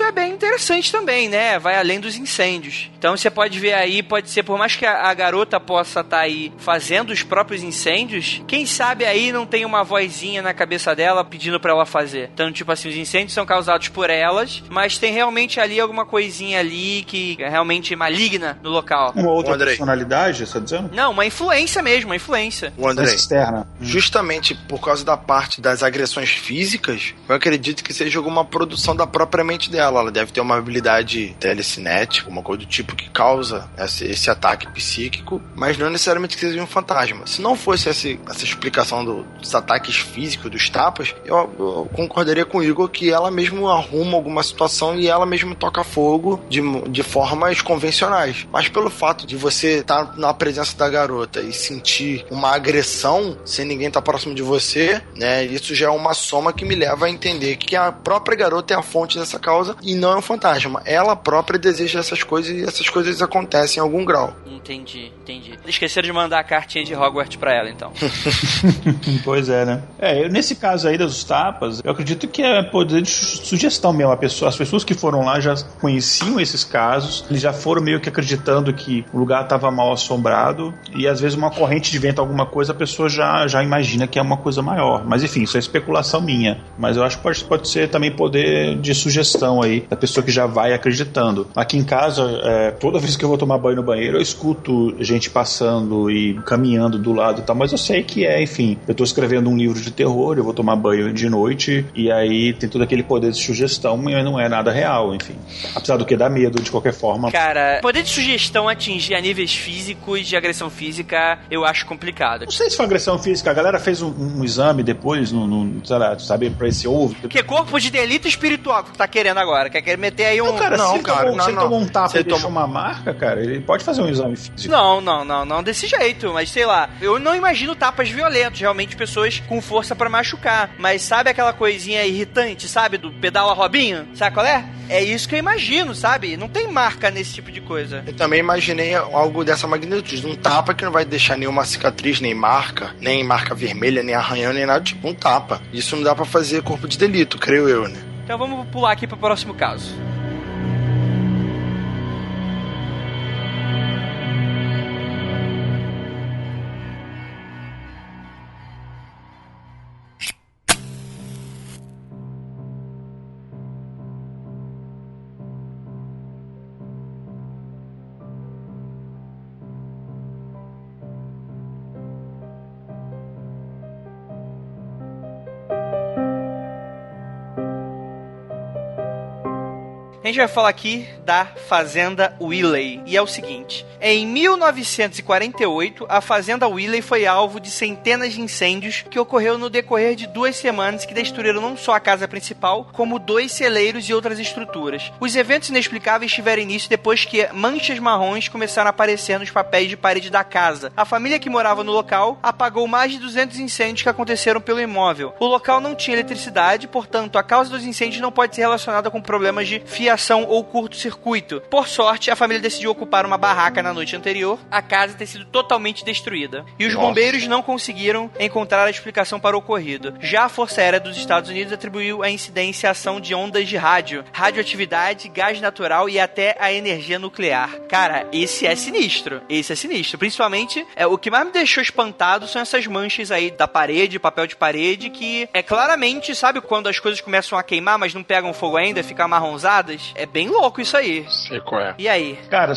é bem interessante também, né? Vai além dos incêndios. Então você pode ver aí, pode ser, por mais que a garota possa estar aí fazendo os próprios incêndios, quem sabe aí não tem uma vozinha na cabeça dela pedindo pra ela fazer. Então, tipo assim, os incêndios são causados por elas, mas tem realmente ali alguma coisinha ali que é realmente maligna no local. Uma outra personalidade, você tá dizendo? Não, uma influência mesmo, uma influência. O André, externa. Justamente por causa da parte das agressões físicas, eu acredito que seja alguma produção da própria mente dela. Ela deve ter uma habilidade telecinética, uma coisa do tipo que causa esse ataque psíquico, mas não necessariamente que seja um fantasma. Se não fosse essa explicação dos ataques físicos, dos tapas, eu concordaria com o Igor que ela mesmo arruma alguma situação e ela mesmo toca fogo de formas convencionais. Mas pelo fato de você estar na presença da garota e sentir uma agressão sem ninguém estar próximo de você, né, isso já é uma soma que me leva a entender que a própria garota é a fonte dessa causa e não é um fantasma. Ela própria deseja essas coisas e essas coisas acontecem em algum grau. Entendi. Esqueceram de mandar a cartinha de Hogwarts pra ela, então. Pois é, né? Nesse caso aí dos tapas, eu acredito que é poder de sugestão mesmo. As pessoas que foram lá já conheciam esses casos, eles já foram meio que acreditando que o lugar estava mal assombrado e às vezes uma corrente de vento, alguma coisa, a pessoa já imagina que é uma coisa maior. Mas enfim, isso é especulação minha. Mas eu acho que pode ser também poder de sugestão aí, da pessoa que já vai acreditando. Aqui em casa, toda vez que eu vou tomar banho no banheiro, eu escuto gente passando e caminhando do lado e tal, mas eu sei que enfim, eu tô escrevendo um livro de terror, eu vou tomar banho de noite e aí tem todo aquele poder de sugestão, mas não é nada real, enfim. Apesar do que dá medo, de qualquer forma. Cara, poder de sugestão atingir a níveis físicos de agressão física, eu acho complicado. Não sei se foi agressão física, a galera fez um exame depois, sei lá, sabe, pra esse ovo. Que corpo de delito espiritual que tu tá querendo agora? Quer meter aí um... Não, cara, se ele tomou um tapa e deixou uma marca, cara, ele pode fazer um exame físico. Não desse jeito, mas sei lá, eu não imagino tapas violentos, realmente pessoas com força pra machucar, mas sabe aquela coisinha irritante, sabe, do pedala Robinho? Sabe qual é? É isso que eu imagino, sabe? Não tem marca nesse tipo de coisa. Eu também imaginei algo dessa magnitude, um tapa que não vai deixar nenhuma cicatriz, nem marca vermelha, nem arranhão, nem nada, tipo um tapa. Isso não dá pra fazer corpo de delito, creio eu, né? Então vamos pular aqui pro próximo caso. A gente vai falar aqui da Fazenda Willey. E é o seguinte: em 1948, a Fazenda Willey foi alvo de centenas de incêndios que ocorreu no decorrer de 2 semanas, que destruíram não só a casa principal, como 2 celeiros e outras estruturas. Os eventos inexplicáveis tiveram início depois que manchas marrons começaram a aparecer nos papéis de parede da casa. A família que morava no local apagou mais de 200 incêndios que aconteceram pelo imóvel. O local não tinha eletricidade, portanto, a causa dos incêndios não pode ser relacionada com problemas de fiação ou curto-circuito. Por sorte, a família decidiu ocupar uma barraca na noite anterior, a casa ter sido totalmente destruída. E os bombeiros não conseguiram encontrar a explicação para o ocorrido. Já a Força Aérea dos Estados Unidos atribuiu a incidência à ação de ondas de rádio, radioatividade, gás natural e até a energia nuclear. Cara, esse é sinistro. Principalmente, o que mais me deixou espantado são essas manchas aí da parede, papel de parede, que é claramente, sabe quando as coisas começam a queimar, mas não pegam fogo ainda, ficam amarronzadas? É bem louco isso aí. Sei qual é. E aí? Cara,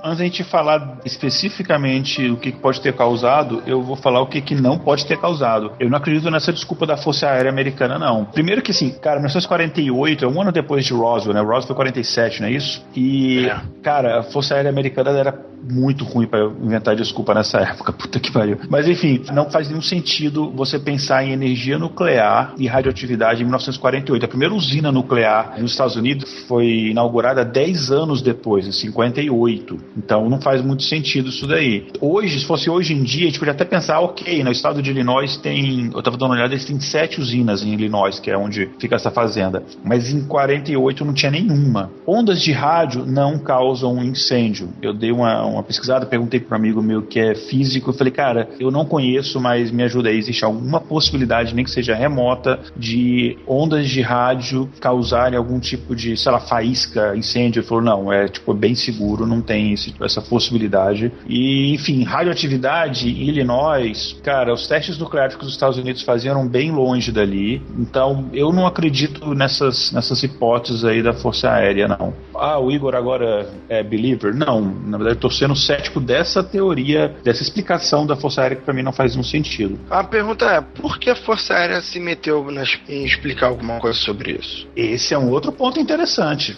antes da gente falar especificamente o que pode ter causado, eu vou falar o que não pode ter causado. Eu não acredito nessa desculpa da Força Aérea Americana, não. Primeiro que assim, cara, 1948 é um ano depois de Roswell, né? Roswell foi 47, não é isso? E, cara, a Força Aérea Americana era muito ruim para inventar desculpa nessa época, puta que pariu. Mas enfim, não faz nenhum sentido você pensar em energia nuclear e radioatividade em 1948. A primeira usina nuclear nos Estados Unidos foi inaugurada 10 anos depois, em 58. Então não faz muito sentido isso daí. Hoje, se fosse hoje em dia, a gente podia até pensar, ok, no estado de Illinois tem, eu estava dando uma olhada, eles têm 7 usinas em Illinois, que é onde fica essa fazenda. Mas em 48 não tinha nenhuma. Ondas de rádio não causam incêndio. Eu dei uma pesquisada, perguntei para um amigo meu que é físico, eu falei, cara, eu não conheço, mas me ajuda aí, existe alguma possibilidade, nem que seja remota, de ondas de rádio causarem algum tipo de, sei lá, faísca, incêndio? Ele falou, não, é bem seguro, não tem essa possibilidade. E, enfim, radioatividade em Illinois, cara, os testes nucleares que os Estados Unidos faziam eram bem longe dali, então eu não acredito nessas hipóteses aí da Força Aérea, não. Ah, o Igor agora é believer? Não, na verdade eu tô sendo cético dessa teoria, dessa explicação da Força Aérea, que pra mim não faz nenhum sentido. A pergunta é, por que a Força Aérea se meteu em explicar alguma coisa sobre isso? Esse é um outro ponto interessante.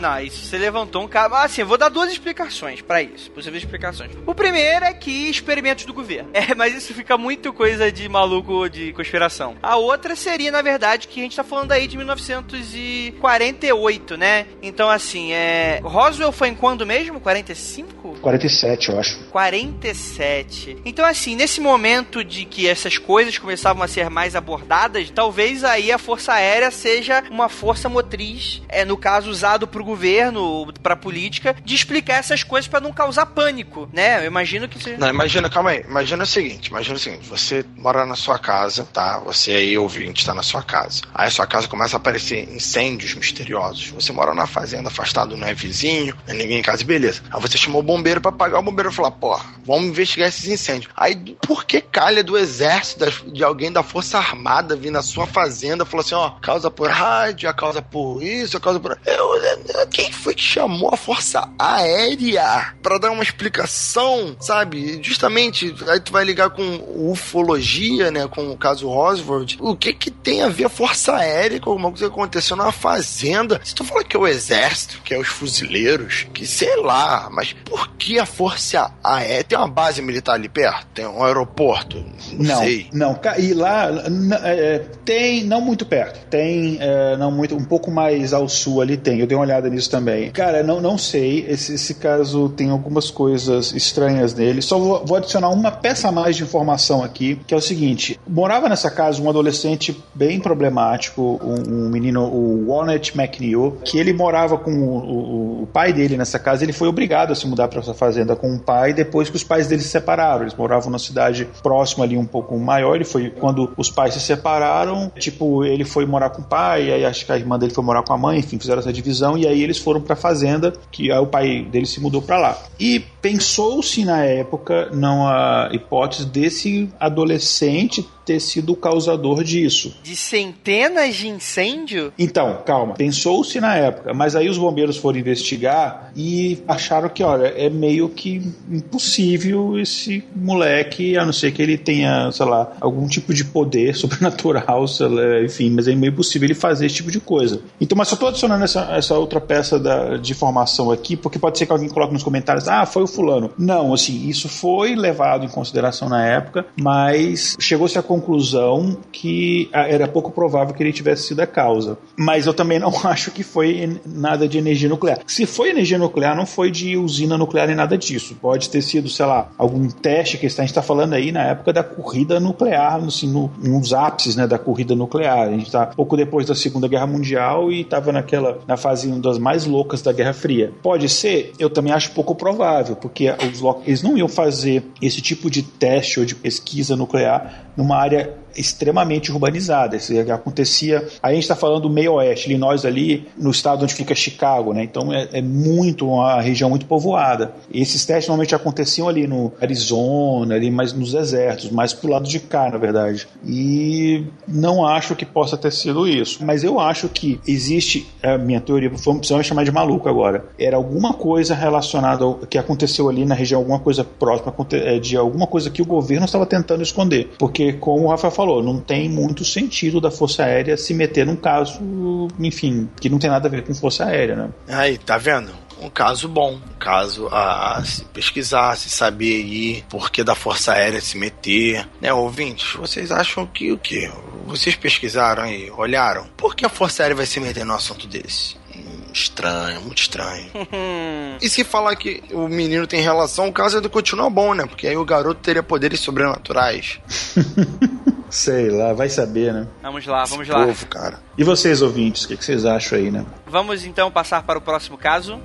Não, isso você levantou um cara. Assim, eu vou dar 2 explicações pra isso, possíveis explicações. O primeiro é que experimentos do governo. Mas isso fica muito coisa de maluco de conspiração. A outra seria, na verdade, que a gente tá falando aí de 1948, né? Então, assim, Roswell foi em quando mesmo? 45? 47, eu acho. 47. Então, assim, nesse momento de que essas coisas começavam a ser mais abordadas, talvez aí a Força Aérea seja uma força motriz, no caso, usado pro governo, pra política, de explicar essas coisas pra não causar pânico, né? Eu imagino que seja... Não, calma aí. Imagina o seguinte, você mora na sua casa, tá? Você aí, ouvinte, tá na sua casa. Aí a sua casa começa a aparecer incêndios misteriosos. Você mora na fazenda, afastado, não é vizinho, não é ninguém em casa, beleza. Aí você chamou o bombeiro pra apagar, o bombeiro falou, pô, vamos investigar esses incêndios. Aí, por que calha do exército, de alguém da Força Armada vir na sua fazenda, falou assim, ó, causa por rádio, a causa por isso, a causa por... Quem foi que chamou a Força Aérea pra dar uma explicação, sabe? Justamente, aí tu vai ligar com ufologia, né, com o caso Roswell. O que tem a ver a Força Aérea com alguma coisa que aconteceu na fazenda? Se tu fala que é o exército, que é os fuzileiros, que sei lá, mas por que a Força Aérea? Tem uma base militar ali perto? Tem um aeroporto? Não sei. Não, e lá tem, não muito perto, tem não muito, um pouco mais ao sul ali tem, eu dei uma olhada nisso também. Cara, não sei, esse caso tem algumas coisas estranhas nele, só vou adicionar uma peça a mais de informação aqui, que é o seguinte, morava nessa casa um adolescente bem problemático, um menino, o Walnut McNeil, que ele morava com o pai dele nessa casa, ele foi obrigado a se mudar para essa fazenda com o pai, depois que os pais dele se separaram, eles moravam numa cidade próxima ali, um pouco maior, ele foi, quando os pais se separaram, ele foi morar com o pai, aí acho que a irmã dele foi morar com a mãe, enfim, fizeram essa divisão, e aí eles foram pra fazenda, que aí o pai dele se mudou pra lá. E pensou-se na época, não a hipótese desse adolescente ter sido o causador disso. De centenas de incêndio? Então, calma. Pensou-se na época, mas aí os bombeiros foram investigar e acharam que, olha, é meio que impossível esse moleque, a não ser que ele tenha, sei lá, algum tipo de poder sobrenatural, sei lá, enfim, mas é meio impossível ele fazer esse tipo de coisa. Então, mas só tô adicionando essa outra peça de informação aqui, porque pode ser que alguém coloque nos comentários, foi o fulano. Não, assim, isso foi levado em consideração na época, mas chegou-se à conclusão que era pouco provável que ele tivesse sido a causa. Mas eu também não acho que foi nada de energia nuclear. Se foi energia nuclear, não foi de usina nuclear nem nada disso. Pode ter sido, sei lá, algum teste que a gente está falando aí na época da corrida nuclear, assim, nos ápices, né, da corrida nuclear. A gente está pouco depois da Segunda Guerra Mundial e estava na fase das mais loucas da Guerra Fria. Pode ser? Eu também acho pouco provável, porque eles não iam fazer esse tipo de teste ou de pesquisa nuclear numa área extremamente urbanizada. Isso acontecia, aí a gente está falando do meio oeste, Illinois ali no estado onde fica Chicago, né? Então é muito uma região muito povoada. E esses testes normalmente aconteciam ali no Arizona, ali mais nos desertos, mais pro lado de cá, na verdade. E não acho que possa ter sido isso. Mas eu acho que existe, a minha teoria, precisamos chamar de maluco agora, era alguma coisa relacionada ao que aconteceu ali na região, alguma coisa próxima de alguma coisa que o governo estava tentando esconder. Porque, como o Rafael falou, não tem muito sentido da Força Aérea se meter num caso, enfim, que não tem nada a ver com Força Aérea, né? Aí, tá vendo? um caso bom, um caso a se pesquisar, a se saber aí por que da Força Aérea se meter, né, ouvintes, vocês acham que o quê? Vocês pesquisaram aí, olharam? Por que a Força Aérea vai se meter num assunto desse? Estranho, muito estranho. E se falar que o menino tem relação, o caso ainda continua bom, né? Porque aí o garoto teria poderes sobrenaturais. Sei lá, vai saber, né? Vamos lá. Povo, cara. E vocês, ouvintes, o que vocês acham aí, né? Vamos então passar para o próximo caso.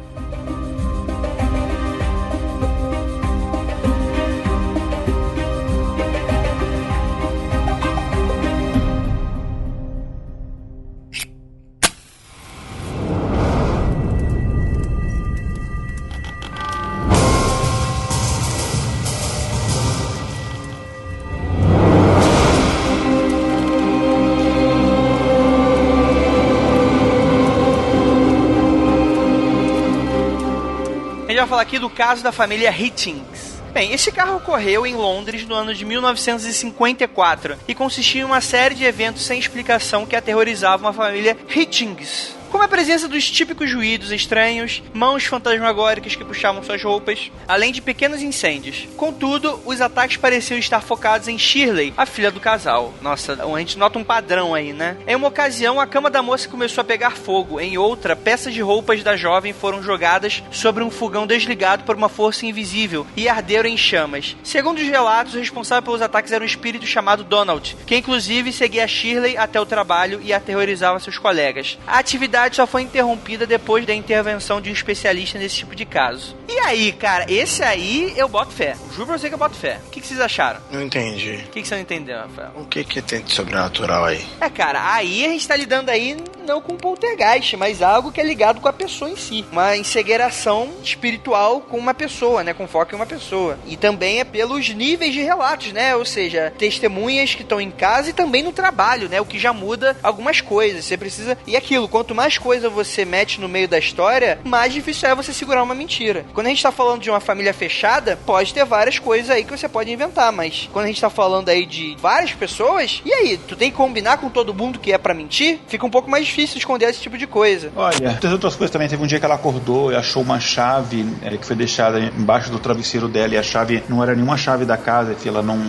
Vai falar aqui do caso da família Hitchings. Bem, esse carro ocorreu em Londres no ano de 1954 e consistia em uma série de eventos sem explicação que aterrorizavam a família Hitchings. Como a presença dos típicos ruídos estranhos, mãos fantasmagóricas que puxavam suas roupas, além de pequenos incêndios. Contudo, os ataques pareciam estar focados em Shirley, a filha do casal. Nossa, a gente nota um padrão aí, né? Em uma ocasião, a cama da moça começou a pegar fogo. Em outra, peças de roupas da jovem foram jogadas sobre um fogão desligado por uma força invisível e arderam em chamas. Segundo os relatos, o responsável pelos ataques era um espírito chamado Donald, que inclusive seguia Shirley até o trabalho e aterrorizava seus colegas. A atividade só foi interrompida depois da intervenção de um especialista nesse tipo de caso. E aí, cara, esse aí eu boto fé. Juro pra você que eu boto fé. O que vocês acharam? Não entendi. O que você não entendeu, Rafael? O que tem de sobrenatural aí? Cara, aí a gente tá lidando aí não com poltergeist, mas algo que é ligado com a pessoa em si. Uma encegueiração espiritual com uma pessoa, né? Com foco em uma pessoa. E também é pelos níveis de relatos, né? Ou seja, testemunhas que estão em casa e também no trabalho, né? O que já muda algumas coisas. Você precisa... E aquilo, quanto mais coisa você mete no meio da história, mais difícil é você segurar uma mentira. Quando a gente tá falando de uma família fechada, pode ter várias coisas aí que você pode inventar, mas quando a gente tá falando aí de várias pessoas, e aí? Tu tem que combinar com todo mundo que é pra mentir? Fica um pouco mais difícil esconder esse tipo de coisa. Olha, tem outras coisas também. Teve um dia que ela acordou e achou uma chave que foi deixada embaixo do travesseiro dela, e a chave não era nenhuma chave da casa, que ela não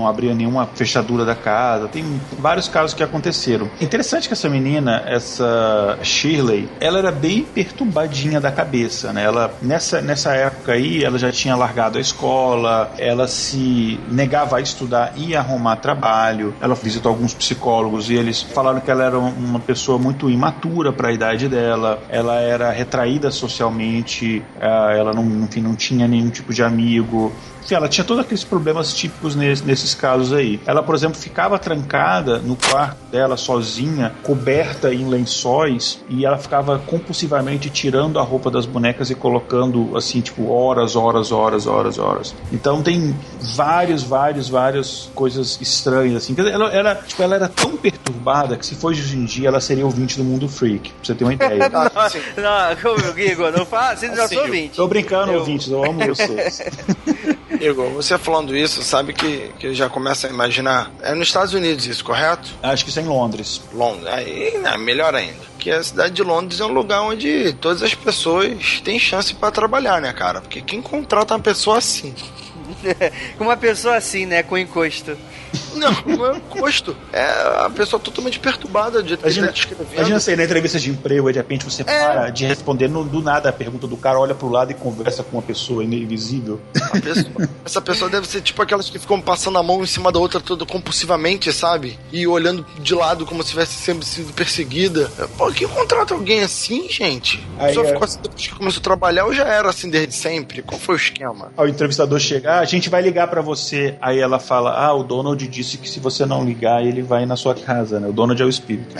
abria nenhuma fechadura da casa. Tem vários casos que aconteceram. Interessante que essa menina, essa Shirley, ela era bem perturbadinha da cabeça, né? Ela, nessa época aí, ela já tinha largado a escola, ela se negava a estudar e a arrumar trabalho. Ela visitou alguns psicólogos e eles falaram que ela era uma pessoa muito imatura para a idade dela, ela era retraída socialmente, ela não tinha nenhum tipo de amigo. Ela tinha todos aqueles problemas típicos nesses casos aí. Ela, por exemplo, ficava trancada no quarto dela sozinha, coberta em lençóis, e ela ficava compulsivamente tirando a roupa das bonecas e colocando, assim, tipo, horas. Então tem várias coisas estranhas, assim. Ela era tão perturbada que se fosse hoje em dia, ela seria ouvinte do Mundo Freak, pra você ter uma ideia. Não, Igor, não fala, vocês já são ouvintes. Tô brincando, ouvintes, eu amo vocês. Igor, você falando isso, sabe que já começa a imaginar. É nos Estados Unidos isso, correto? Acho que isso é em Londres. Londres, aí melhor ainda. Porque a cidade de Londres é um lugar onde todas as pessoas têm chance pra trabalhar, né, cara? Porque quem contrata uma pessoa assim? Uma pessoa assim, né, com encosto. Não é um encosto. É a pessoa totalmente perturbada de Imagina você na entrevista de emprego, de repente você para de responder do nada a pergunta do cara, olha pro lado e conversa com uma pessoa invisível. Essa pessoa deve ser tipo aquelas que ficam passando a mão em cima da outra toda compulsivamente, sabe? E olhando de lado como se tivesse sempre sido perseguida. Pô, quem contrata alguém assim, gente? A pessoa ficou assim depois que começou a trabalhar ou já era assim desde sempre? Qual foi o esquema? O entrevistador chega, a gente vai ligar pra você. Aí ela fala, o Donald disse que se você não ligar, ele vai na sua casa, né? O Donald é o espírito.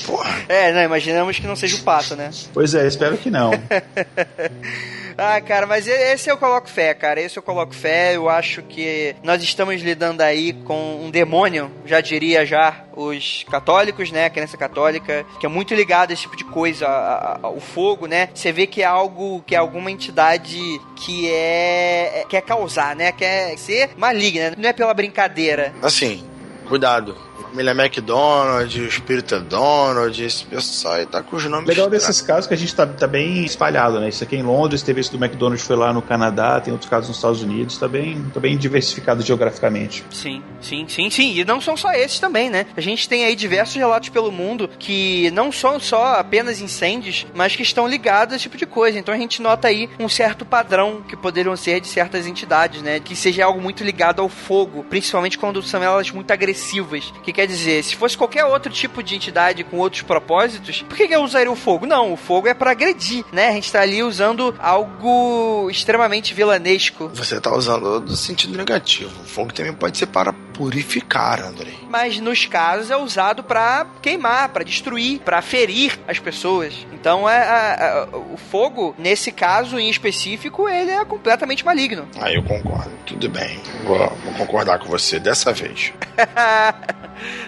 Porra. Não, imaginamos que não seja o pato, né? Pois é, espero que não. Cara, mas esse eu coloco fé, cara. Esse eu coloco fé. Eu acho que nós estamos lidando aí com um demônio, já diria os católicos, né? A crença católica, que é muito ligada a esse tipo de coisa, ao fogo, né? Você vê que é algo, que é alguma entidade que quer causar, né? Quer ser maligna, não é pela brincadeira. Assim, cuidado. família McDonald, o espírito Donald, esse pessoal aí tá com os nomes. Legal desses casos que a gente tá bem espalhado, né? Isso aqui em Londres, teve esse do McDonald's, foi lá no Canadá, tem outros casos nos Estados Unidos, tá bem diversificado geograficamente. Sim. E não são só esses também, né? A gente tem aí diversos relatos pelo mundo que não são só apenas incêndios, mas que estão ligados a esse tipo de coisa. Então a gente nota aí um certo padrão que poderiam ser de certas entidades, né? Que seja algo muito ligado ao fogo, principalmente quando são elas muito agressivas. Que quer dizer, se fosse qualquer outro tipo de entidade com outros propósitos, por que eu usaria o fogo? Não, o fogo é pra agredir, né? A gente tá ali usando algo extremamente vilanesco. Você tá usando do sentido negativo. O fogo também pode ser para purificar, Andrei. Mas nos casos é usado pra queimar, pra destruir, pra ferir as pessoas. Então o fogo, nesse caso em específico, ele é completamente maligno. Aí eu concordo. Tudo bem. Vou concordar com você dessa vez.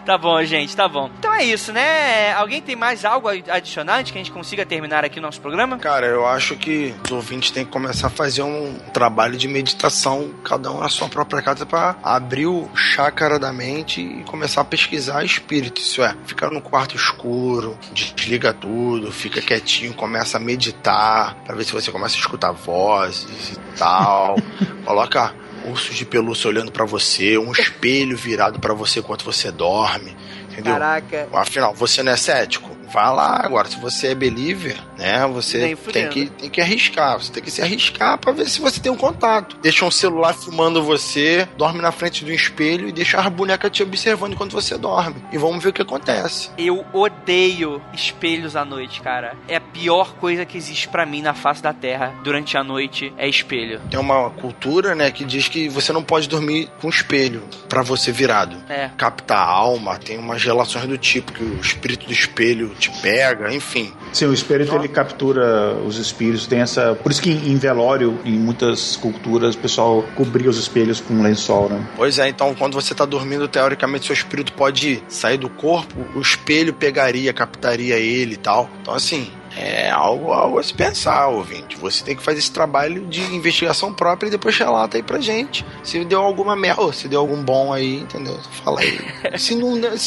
Tá bom, gente, tá bom. Então é isso, né? Alguém tem mais algo adicionante que a gente consiga terminar aqui o nosso programa? Cara, eu acho que os ouvintes têm que começar a fazer um trabalho de meditação, cada um na sua própria casa, pra abrir o chácara da mente e começar a pesquisar espírito. Isso é, fica no quarto escuro, desliga tudo, fica quietinho, começa a meditar, pra ver se você começa a escutar vozes e tal. Coloca ursos de pelúcia olhando pra você, um espelho virado pra você enquanto você dorme, entendeu? Caraca. Afinal, você não é cético? Vai lá. Agora, se você é believer, né, você tem que arriscar. Você tem que se arriscar pra ver se você tem um contato. Deixa um celular filmando você, dorme na frente do espelho e deixa as bonecas te observando enquanto você dorme. E vamos ver o que acontece. Eu odeio espelhos à noite, cara. É a pior coisa que existe pra mim na face da Terra durante a noite, é espelho. Tem uma cultura, né, que diz que você não pode dormir com espelho pra você virado. Capta a alma, tem umas relações do tipo que o espírito do espelho te pega, enfim. Sim, o espírito ele captura os espíritos, tem essa... Por isso que em velório, em muitas culturas, o pessoal cobria os espelhos com um lençol, né? Pois é, então quando você tá dormindo, teoricamente seu espírito pode sair do corpo, o espelho pegaria, captaria ele e tal. Então assim, é algo a se pensar, ouvinte. Você tem que fazer esse trabalho de investigação própria e depois relata aí pra gente. Se deu alguma merda, se deu algum bom aí, entendeu? Fala aí. Se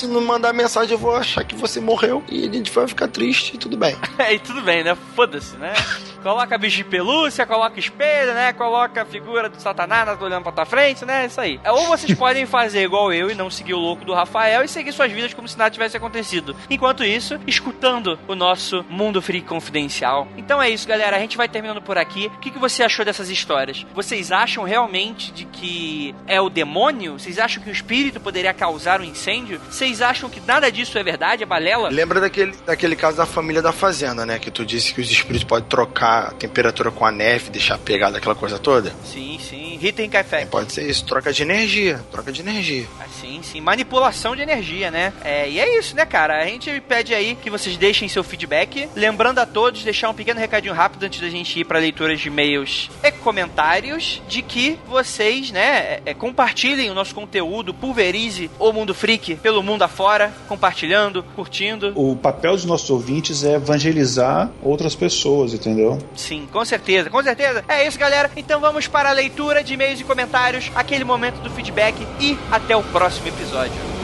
não mandar mensagem, eu vou achar que você morreu e a gente vai ficar triste e tudo bem. E tudo bem, né? Foda-se, né? Coloca bicho de pelúcia, coloca espelho, né? Coloca a figura do Satanás olhando pra tua frente, né? Isso aí. Ou vocês podem fazer igual eu e não seguir o louco do Rafael e seguir suas vidas como se nada tivesse acontecido. Enquanto isso, escutando o nosso Mundo Freak Confidencial. Então é isso, galera. A gente vai terminando por aqui. O que você achou dessas histórias? Vocês acham realmente de que é o demônio? Vocês acham que o espírito poderia causar um incêndio? Vocês acham que nada disso é verdade? É balela? Lembra daquele caso da família da fazenda, né? Que tu disse que os espíritos podem trocar a temperatura com a neve, deixar pegada aquela coisa toda? Sim. Hidden Effect. Pode ser isso. Troca de energia. Sim. Manipulação de energia, né? E é isso, né, cara? A gente pede aí que vocês deixem seu feedback. Lembrando a todos, deixar um pequeno recadinho rápido antes da gente ir pra leituras de e-mails e comentários, de que vocês, né, compartilhem o nosso conteúdo, pulverize o Mundo Freak pelo mundo afora, compartilhando, curtindo. O papel dos nossos ouvintes é evangelizar outras pessoas, entendeu? Sim, com certeza. É isso, galera. Então vamos para a leitura de e-mails e comentários, aquele momento do feedback e até o próximo episódio.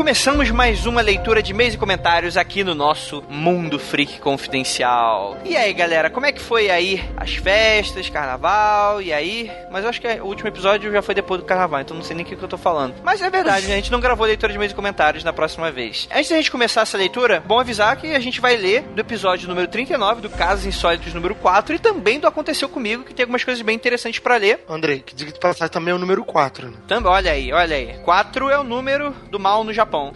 Começamos mais uma leitura de e-mails e comentários aqui no nosso Mundo Freak Confidencial. E aí, galera, como é que foi aí as festas, carnaval, e aí? Mas eu acho que o último episódio já foi depois do carnaval, então não sei nem o que eu tô falando. Mas é verdade, né? A gente não gravou leitura de e-mails e comentários na próxima vez. Antes da gente começar essa leitura, bom avisar que a gente vai ler do episódio número 39, do Casos Insólitos número 4, e também do Aconteceu Comigo, que tem algumas coisas bem interessantes pra ler. Andrei, que diga de passagem também é o número 4, né? Também, olha aí. 4 é o número do mal no Japão. Japão.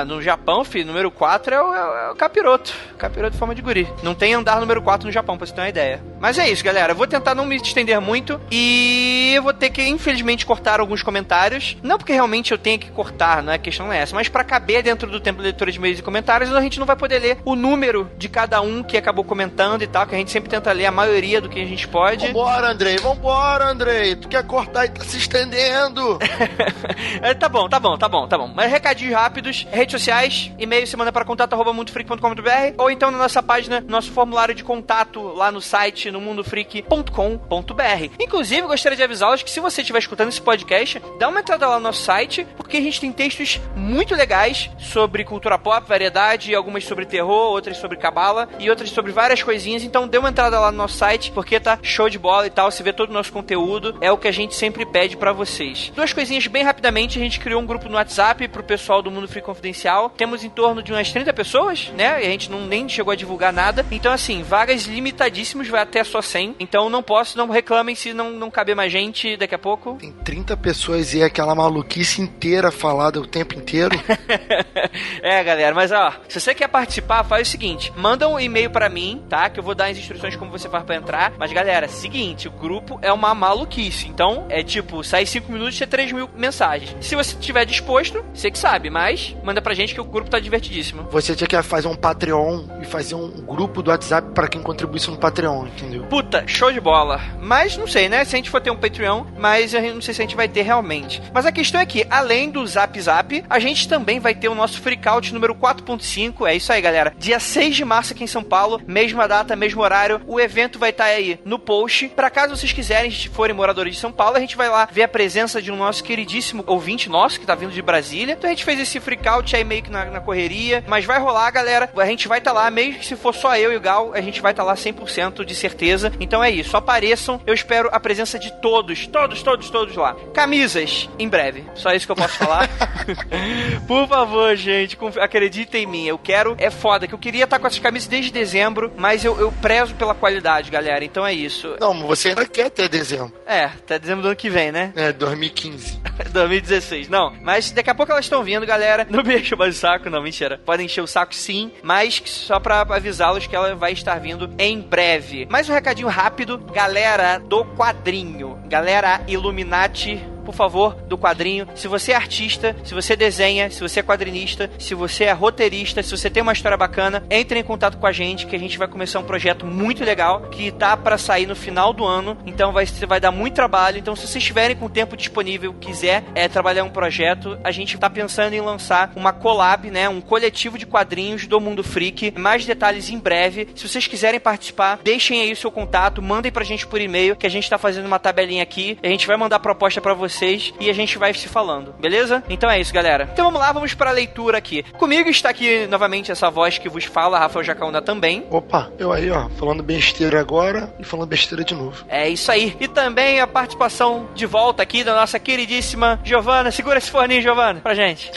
No Japão, filho, número 4 é o capiroto. Capiroto em forma de guri. Não tem andar número 4 no Japão, pra você ter uma ideia. Mas é isso, galera. Eu vou tentar não me estender muito e eu vou ter que, infelizmente, cortar alguns comentários. Não porque realmente eu tenha que cortar, não é? A questão não é essa. Mas pra caber dentro do tempo de leitura de e-mails e comentários, a gente não vai poder ler o número de cada um que acabou comentando e tal, que a gente sempre tenta ler a maioria do que a gente pode. Vambora, Andrei. Tu quer cortar e tá se estendendo. Tá bom. Mas recadinhos rápidos, redes sociais, e-mail se manda para contato@mundofreak.com.br ou então na nossa página, nosso formulário de contato lá no site, no mundofreak.com.br. Inclusive, gostaria de avisá-los que se você estiver escutando esse podcast, dá uma entrada lá no nosso site, porque a gente tem textos muito legais sobre cultura pop, variedade, algumas sobre terror, outras sobre cabala e outras sobre várias coisinhas. Então dê uma entrada lá no nosso site, porque tá show de bola e tal, se vê todo o nosso conteúdo, é o que a gente sempre pede pra vocês. Duas coisinhas bem rapidamente, a gente criou um grupo no WhatsApp pro pessoal do Mundo Freak Confidencial. Temos em torno de umas 30 pessoas, né? E a gente nem chegou a divulgar nada. Então, assim, vagas limitadíssimas, vai até só 100. Então não reclamem se não caber mais gente daqui a pouco. Tem 30 pessoas e aquela maluquice inteira falada o tempo inteiro. Galera, mas ó, se você quer participar, faz o seguinte, manda um e-mail pra mim, tá? Que eu vou dar as instruções como você faz pra entrar. Mas, galera, seguinte, o grupo é uma maluquice. Então, é tipo, sai 5 minutos e tem 3.000 mensagens. Se você estiver disposto, você que sabe, mas manda pra gente que o grupo tá divertidíssimo. Você tinha que fazer um Patreon e fazer um grupo do WhatsApp pra quem contribuísse no Patreon, entendeu? Puta, show de bola. Mas não sei, né? Se a gente for ter um Patreon, mas eu não sei se a gente vai ter realmente. Mas a questão é que, além do Zap Zap, a gente também vai ter o nosso Freakout número 4.5. É isso aí, galera. Dia 6 de março aqui em São Paulo, mesma data, mesmo horário. O evento vai estar aí no post. Pra caso vocês quiserem, se forem moradores de São Paulo, a gente vai lá ver a presença de um nosso queridíssimo ouvinte nosso, que tá vindo de Brasília. Então a gente fez esse freakout aí meio que na correria. Mas vai rolar, galera. A gente vai estar lá, mesmo que se for só eu e o Gal, a gente vai estar lá 100% de certeza. Então é isso, apareçam. Eu espero a presença de todos lá. Camisas, em breve. Só isso que eu posso falar. Por favor, gente, acreditem em mim. Eu quero, é foda, que eu queria estar com essas camisas desde dezembro, mas eu prezo pela qualidade, galera. Então é isso. Não, mas você ainda quer ter dezembro. Até dezembro do ano que vem, né? 2015. 2016. Não, mas daqui a pouco elas estão vindo, galera. Não me enche mais o saco, não, mentira. Podem encher o saco sim, mas só pra avisá-los que ela vai estar vindo em breve. Mais um recadinho rápido, galera do quadrinho. Galera Illuminati, por favor, do quadrinho. Se você é artista, se você desenha, se você é quadrinista, se você é roteirista, se você tem uma história bacana, entre em contato com a gente, que a gente vai começar um projeto muito legal, que tá pra sair no final do ano, então vai dar muito trabalho. Então, se vocês estiverem com tempo disponível, quiser trabalhar um projeto, a gente tá pensando em lançar uma collab, né, um coletivo de quadrinhos do Mundo Freak. Mais detalhes em breve. Se vocês quiserem participar, deixem aí o seu contato, mandem pra gente por e-mail, que a gente tá fazendo uma tabelinha aqui, a gente vai mandar a proposta pra vocês e a gente vai se falando, beleza? Então é isso, galera. Então vamos lá, vamos para a leitura aqui. Comigo está aqui novamente essa voz que vos fala, Rafael Jacaúna também. Opa, eu aí, ó, falando besteira agora e falando besteira de novo. É isso aí. E também a participação de volta aqui da nossa queridíssima Giovana. Segura esse forninho, Giovana, pra gente.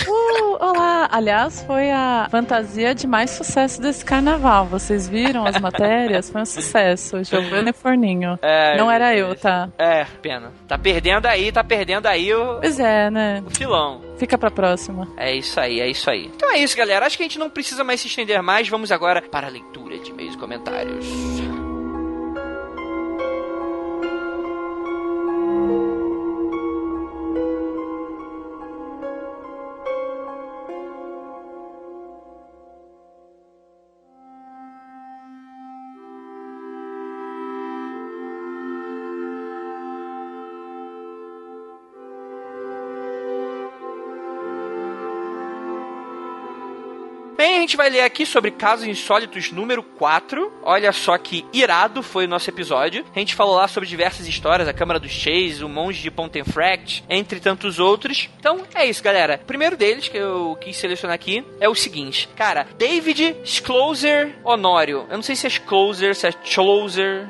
Olá! Aliás, foi a fantasia de mais sucesso desse carnaval. Vocês viram as matérias? Foi um sucesso. Giovana e Forninho. Não era eu, tá? Pena. Tá perdendo aí o... Pois é, né? O filão. Fica pra próxima. É isso aí. Então é isso, galera. Acho que a gente não precisa mais se estender mais. Vamos agora para a leitura de e-mails e comentários. Bem, a gente vai ler aqui sobre Casos Insólitos número 4. Olha só que irado foi o nosso episódio. A gente falou lá sobre diversas histórias, a Câmara dos Chase, o Monge de Pontefract, entre tantos outros. Então, é isso, galera. O primeiro deles, que eu quis selecionar aqui, é o seguinte. Cara, David Schlosser Honório. Eu não sei se é Schlosser, se é Schlosser...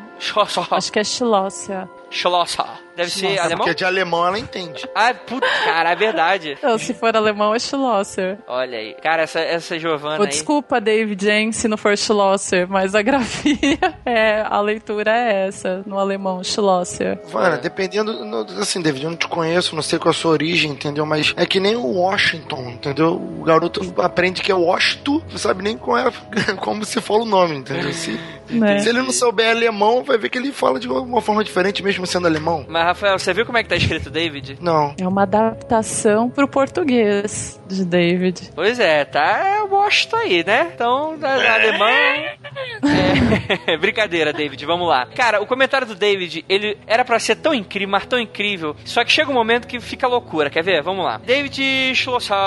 Acho que é Schlosser. Schlosser. Deve ser alemão? Porque de alemão ela entende. Ah, puta, cara, é verdade. Então, se for alemão, é Schlosser. Olha aí. Cara, essa Giovanna aí... Desculpa, David, hein, se não for Schlosser, mas a grafia a leitura é essa, no alemão, Schlosser. Mano, dependendo, assim, David, eu não te conheço, não sei qual é a sua origem, entendeu? Mas é que nem o Washington, entendeu? O garoto aprende que é Washington, não sabe nem como se fala o nome, entendeu? Se ele não souber alemão, vai ver que ele fala de uma forma diferente, mesmo sendo alemão. Mas, Rafael, você viu como é que tá escrito David? Não. É uma adaptação pro português de David. Pois é, tá Washington aí, né? Então, alemão... Brincadeira, David, vamos lá. Cara, o comentário do David, ele era pra ser tão incrível, mas tão incrível, só que chega um momento que fica loucura, quer ver? Vamos lá. David Schlosser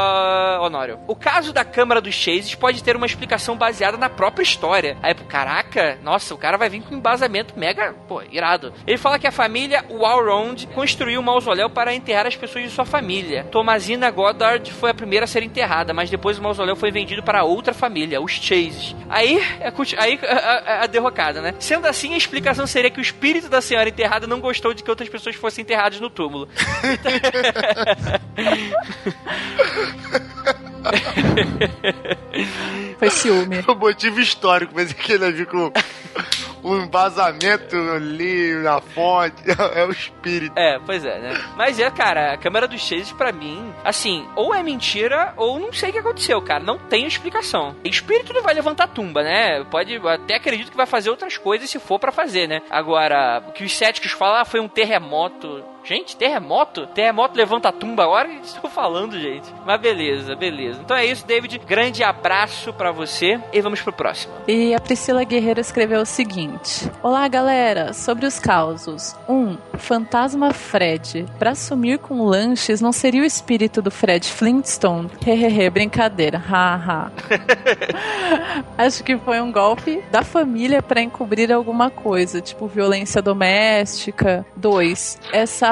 Honório. O caso da Câmara dos Chases pode ter uma explicação baseada na própria história. Aí, caraca, nossa, o cara vai vir com um embasamento mega, irado. Ele fala que a família Walrond construiu um mausoléu para enterrar as pessoas de sua família. Thomasina Goddard foi a primeira a ser enterrada, mas depois o mausoléu foi vendido para outra família, os Chases. Aí a derrocada, né? Sendo assim, a explicação seria que o espírito da senhora enterrada não gostou de que outras pessoas fossem enterradas no túmulo. Foi ciúme. O motivo histórico, mas é que ele viu com o embasamento ali na fonte, é o espírito. Pois é, né? Mas cara, a Câmara dos Chases, pra mim, assim, ou é mentira, ou não sei o que aconteceu, cara. Não tem explicação. Espírito não vai levantar tumba, né? Até acredito que vai fazer outras coisas se for pra fazer, né? Agora, o que os céticos falam, foi um terremoto. Gente, terremoto? Terremoto levanta a tumba agora? O que estou falando, gente? Mas beleza. Então é isso, David. Grande abraço pra você e vamos pro próximo. E a Priscila Guerreiro escreveu o seguinte: olá, galera. Sobre os causos. 1. Fantasma Fred. Pra sumir com lanches, não seria o espírito do Fred Flintstone? Hehehe, brincadeira. Haha. Acho que foi um golpe da família pra encobrir alguma coisa, tipo violência doméstica. 2. Essa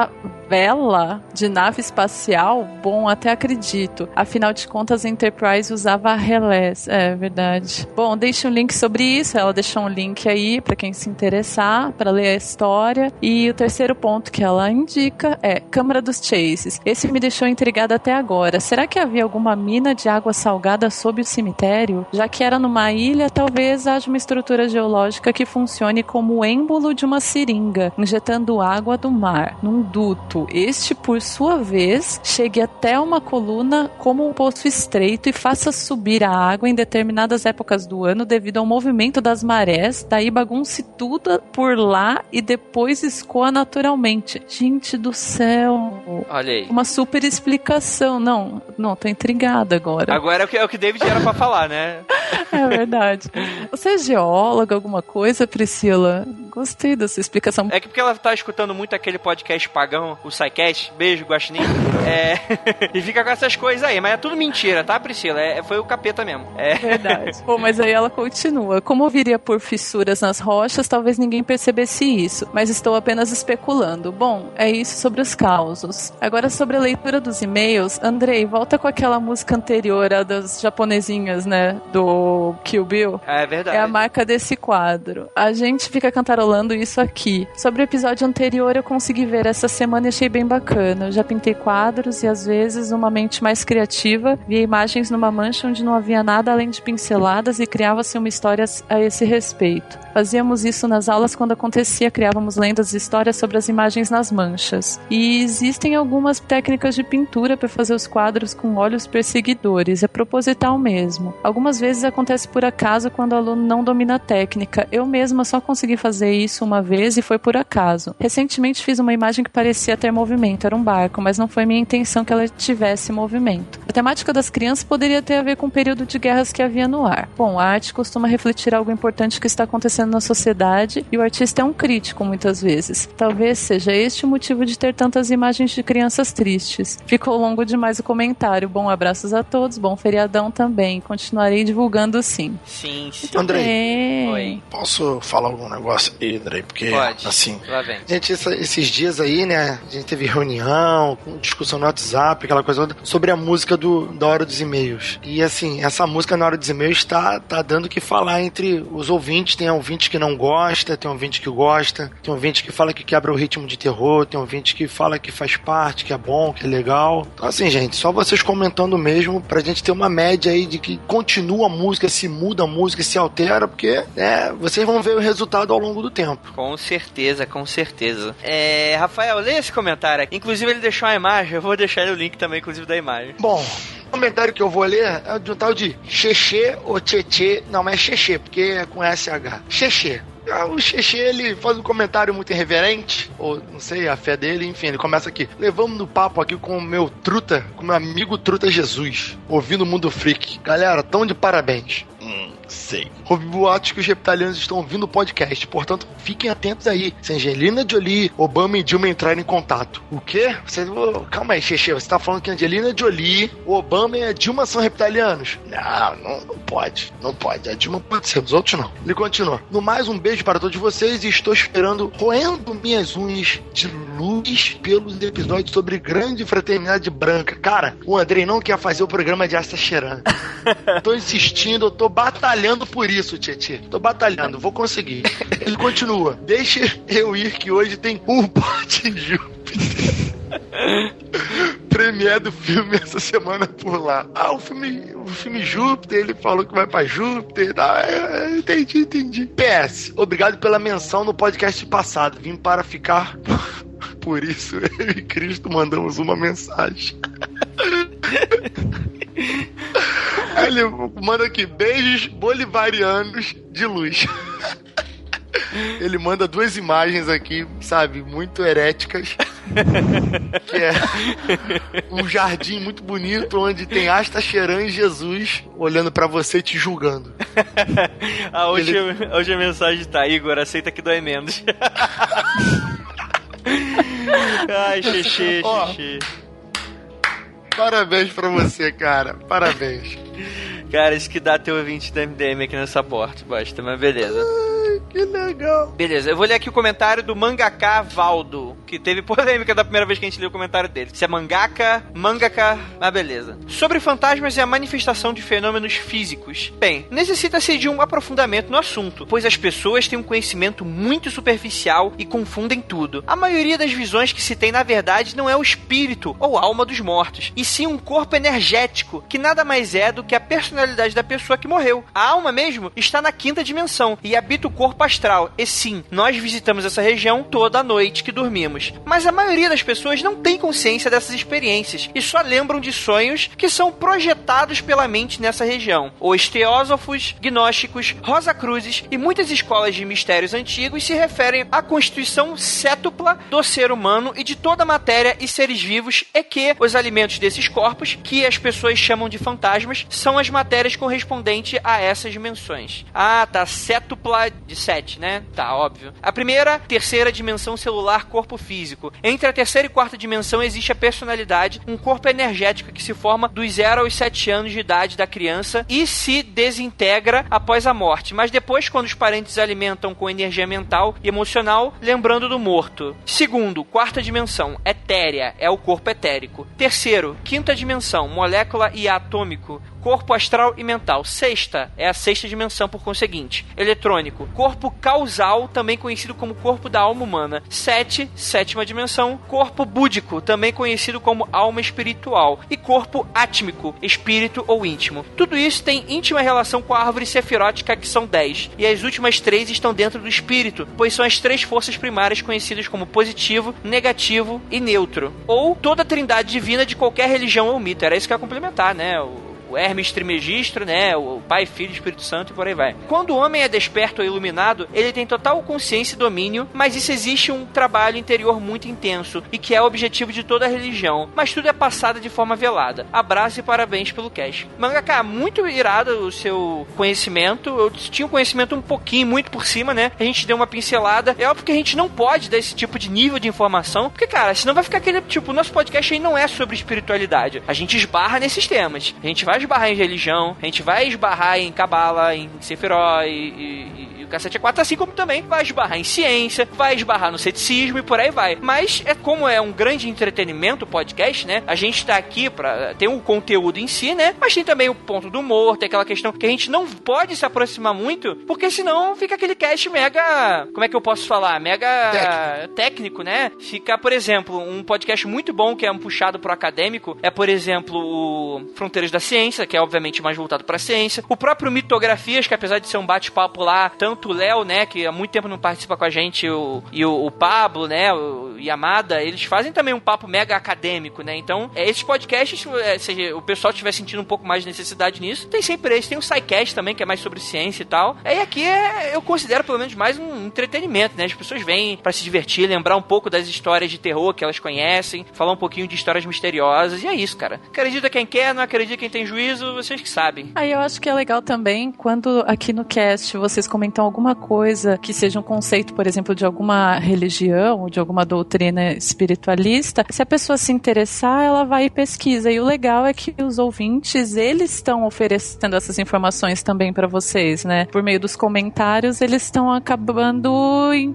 vela de nave espacial, bom, até acredito. Afinal de contas, a Enterprise usava relés. É verdade. Bom, deixe um link sobre isso. Ela deixou um link aí pra quem se interessar, pra ler a história. E o terceiro ponto que ela indica é Câmara dos Chases. Esse me deixou intrigada até agora. Será que havia alguma mina de água salgada sob o cemitério? Já que era numa ilha, talvez haja uma estrutura geológica que funcione como o êmbolo de uma seringa, injetando água do mar, num duto. Este, por sua vez, chegue até uma coluna como um poço estreito e faça subir a água em determinadas épocas do ano devido ao movimento das marés, daí bagunce tudo por lá e depois escoa naturalmente. Gente do céu! Olha aí. Uma super explicação. Não, tô intrigada agora. Agora é o que David era pra falar, né? É verdade. Você é geóloga, alguma coisa, Priscila? Gostei dessa explicação. É que porque ela tá escutando muito aquele podcast pagão, o SciCast, beijo, Guaxinim, e fica com essas coisas aí, mas é tudo mentira, tá, Priscila? Foi o capeta mesmo. Verdade. Pô, mas aí ela continua. Como viria por fissuras nas rochas, talvez ninguém percebesse isso, mas estou apenas especulando. Bom, é isso sobre os causos. Agora sobre a leitura dos e-mails, Andrei, volta com aquela música anterior, a das japonesinhas, né, do Kill Bill. É verdade. É a marca desse quadro. A gente fica cantarolando isso aqui. Sobre o episódio anterior, eu consegui ver essa semana e achei bem bacana. Eu já pintei quadros e às vezes uma mente mais criativa via imagens numa mancha onde não havia nada além de pinceladas e criava-se uma história a esse respeito. Fazíamos isso nas aulas quando acontecia, criávamos lendas e histórias sobre as imagens nas manchas. E existem algumas técnicas de pintura para fazer os quadros com olhos perseguidores, é proposital mesmo. Algumas vezes acontece por acaso quando o aluno não domina a técnica. Eu mesma só consegui fazer isso uma vez e foi por acaso. Recentemente fiz uma imagem que parecia ter movimento, era um barco, mas não foi minha intenção que ela tivesse movimento. A temática das crianças poderia ter a ver com o período de guerras que havia no ar. Bom, a arte costuma refletir algo importante que está acontecendo na sociedade e o artista é um crítico muitas vezes. Talvez seja este o motivo de ter tantas imagens de crianças tristes. Ficou longo demais o comentário. Bom, abraços a todos, bom feriadão também. Continuarei divulgando sim. Sim. Andrei, Oi. posso falar algum negócio? ir, Andrei, porque, Pode. assim... Lá vem. Gente, esses dias aí, né, a gente teve reunião, discussão no WhatsApp, aquela coisa toda, sobre a música da Hora dos E-mails. E, assim, essa música na Hora dos E-mails tá dando o que falar entre os ouvintes. Tem ouvinte que não gosta, tem ouvinte que gosta, tem ouvinte que fala que quebra o ritmo de terror, tem ouvinte que fala que faz parte, que é bom, que é legal. Então, assim, gente, só vocês comentando mesmo, pra gente ter uma média aí de que continua a música, se muda a música, se altera, porque, né, vocês vão ver o resultado ao longo do tempo. Com certeza, com certeza. Rafael, lê esse comentário aqui. Inclusive, ele deixou uma imagem, eu vou deixar aí o link também, inclusive, da imagem. Bom, o comentário que eu vou ler é de um tal de Xexê ou Tchê, não, mas é Xexê, porque é com SH. Xexê. O Xexê, ele faz um comentário muito irreverente, ou não sei, a fé dele, enfim, ele começa aqui. Levamos no papo aqui com o meu truta, com o meu amigo Truta Jesus, ouvindo o Mundo Freak. Galera, tão de parabéns. Sei. Houve boatos que os reptilianos estão ouvindo o podcast, portanto, fiquem atentos aí. Se Angelina Jolie, Obama e Dilma entrarem em contato. O quê? Calma aí, Xexê, você tá falando que Angelina Jolie, Obama e a Dilma são reptilianos? Não pode. Não pode. A Dilma pode ser, os outros não. Ele continua. No mais, um beijo para todos vocês e estou esperando, roendo minhas unhas de luz pelos episódios sobre grande fraternidade branca. Cara, o Andrei não quer fazer o programa de Asta Cheran. Tô insistindo, eu tô batalhando por isso, Tietê. Tô batalhando, vou conseguir. Ele continua. Deixa eu ir que hoje tem um pote em Júpiter. Premiere do filme essa semana por lá. O filme Júpiter, ele falou que vai pra Júpiter. Entendi. PS, obrigado pela menção no podcast passado. Vim para ficar. Por isso, eu e Cristo mandamos uma mensagem. Ele manda aqui, beijos bolivarianos de luz. Ele manda 2 imagens aqui, sabe, muito heréticas. Que é um jardim muito bonito, onde tem Asta Cheran e Jesus olhando pra você e te julgando. Hoje a mensagem tá, Igor, aceita que dói menos. Ai, Xexê. Parabéns pra você, cara. Parabéns. Cara, isso que dá ter ouvinte da MDM aqui nessa porta, basta, mas beleza. Ai, que legal. Beleza, eu vou ler aqui o comentário do Mangaka Valdo, que teve polêmica da primeira vez que a gente leu o comentário dele. Se é mangaka, mas beleza. Sobre fantasmas e a manifestação de fenômenos físicos. Bem, necessita-se de um aprofundamento no assunto, pois as pessoas têm um conhecimento muito superficial e confundem tudo. A maioria das visões que se tem, na verdade, não é o espírito ou alma dos mortos, e sim um corpo energético, que nada mais é do que a personalidade da pessoa que morreu. A alma mesmo está na 5ª dimensão e habita o corpo astral. E sim, nós visitamos essa região toda a noite que dormimos. Mas a maioria das pessoas não tem consciência dessas experiências e só lembram de sonhos que são projetados pela mente nessa região. Os teósofos, gnósticos, rosacruzes e muitas escolas de mistérios antigos se referem à constituição cétupla do ser humano e de toda a matéria e seres vivos, e que os alimentos desses corpos, que as pessoas chamam de fantasmas, são as matérias correspondentes a essas dimensões. Tá, cétupla de 7, né? Tá, óbvio. A primeira, 3ª dimensão celular, corpo físico. Entre a 3ª e 4ª dimensão existe a personalidade, um corpo energético que se forma dos 0 aos 7 anos de idade da criança e se desintegra após a morte, mas depois, quando os parentes alimentam com energia mental e emocional, lembrando do morto. Segundo, 4ª dimensão, etérea, é o corpo etérico. Terceiro, 5ª dimensão, molécula e atômico, corpo astral e mental. 6ª é a 6ª dimensão, por conseguinte. Eletrônico, corpo causal, também conhecido como corpo da alma humana. 7, 7ª dimensão, corpo búdico, também conhecido como alma espiritual. E corpo átmico, espírito ou íntimo. Tudo isso tem íntima relação com a árvore sefirótica, que são 10. E as últimas 3 estão dentro do espírito, pois são as 3 forças primárias conhecidas como positivo, negativo e neutro. Ou toda a trindade divina de qualquer religião ou mito. Era isso que eu ia complementar, né? O Hermes Trismegisto, né? O Pai, Filho e Espírito Santo e por aí vai. Quando o homem é desperto ou iluminado, ele tem total consciência e domínio, mas isso existe um trabalho interior muito intenso e que é o objetivo de toda a religião. Mas tudo é passado de forma velada. Abraço e parabéns pelo cast. Mangaka, muito irado o seu conhecimento. Eu tinha um conhecimento um pouquinho, muito por cima, né? A gente deu uma pincelada. É óbvio que a gente não pode dar esse tipo de nível de informação, porque, cara, senão vai ficar aquele tipo, o nosso podcast aí não é sobre espiritualidade. A gente esbarra nesses temas. A gente vai esbarrar em religião, a gente vai esbarrar em Cabala, em Sephiroth e cacete é 4, assim como também vai esbarrar em ciência, vai esbarrar no ceticismo e por aí vai. Mas como é um grande entretenimento o podcast, né? A gente tá aqui pra ter um conteúdo em si, né? Mas tem também o ponto do humor, tem aquela questão que a gente não pode se aproximar muito, porque senão fica aquele cast mega... Como é que eu posso falar? Mega técnico, né? Fica, por exemplo, um podcast muito bom que é um puxado pro acadêmico, é, por exemplo, o Fronteiras da Ciência, que é obviamente mais voltado pra ciência. O próprio Mitografias, que apesar de ser um bate-papo lá, tanto o Léo, né, que há muito tempo não participa com a gente, e o Pablo, né, o Yamada, eles fazem também um papo mega acadêmico, né? Então, esses podcasts, se o pessoal estiver sentindo um pouco mais de necessidade nisso, tem sempre esse. Tem o SciCast também, que é mais sobre ciência e tal. E aqui eu considero pelo menos mais um entretenimento, né? As pessoas vêm pra se divertir, lembrar um pouco das histórias de terror que elas conhecem, falar um pouquinho de histórias misteriosas, e é isso, cara. Acredita quem quer, não acredita quem tem juízo, vocês que sabem. Aí eu acho que é legal também quando aqui no cast vocês comentam alguma coisa que seja um conceito, por exemplo, de alguma religião ou de alguma doutrina espiritualista, se a pessoa se interessar, ela vai e pesquisa. E o legal é que os ouvintes, eles estão oferecendo essas informações também para vocês, né? Por meio dos comentários, eles estão acabando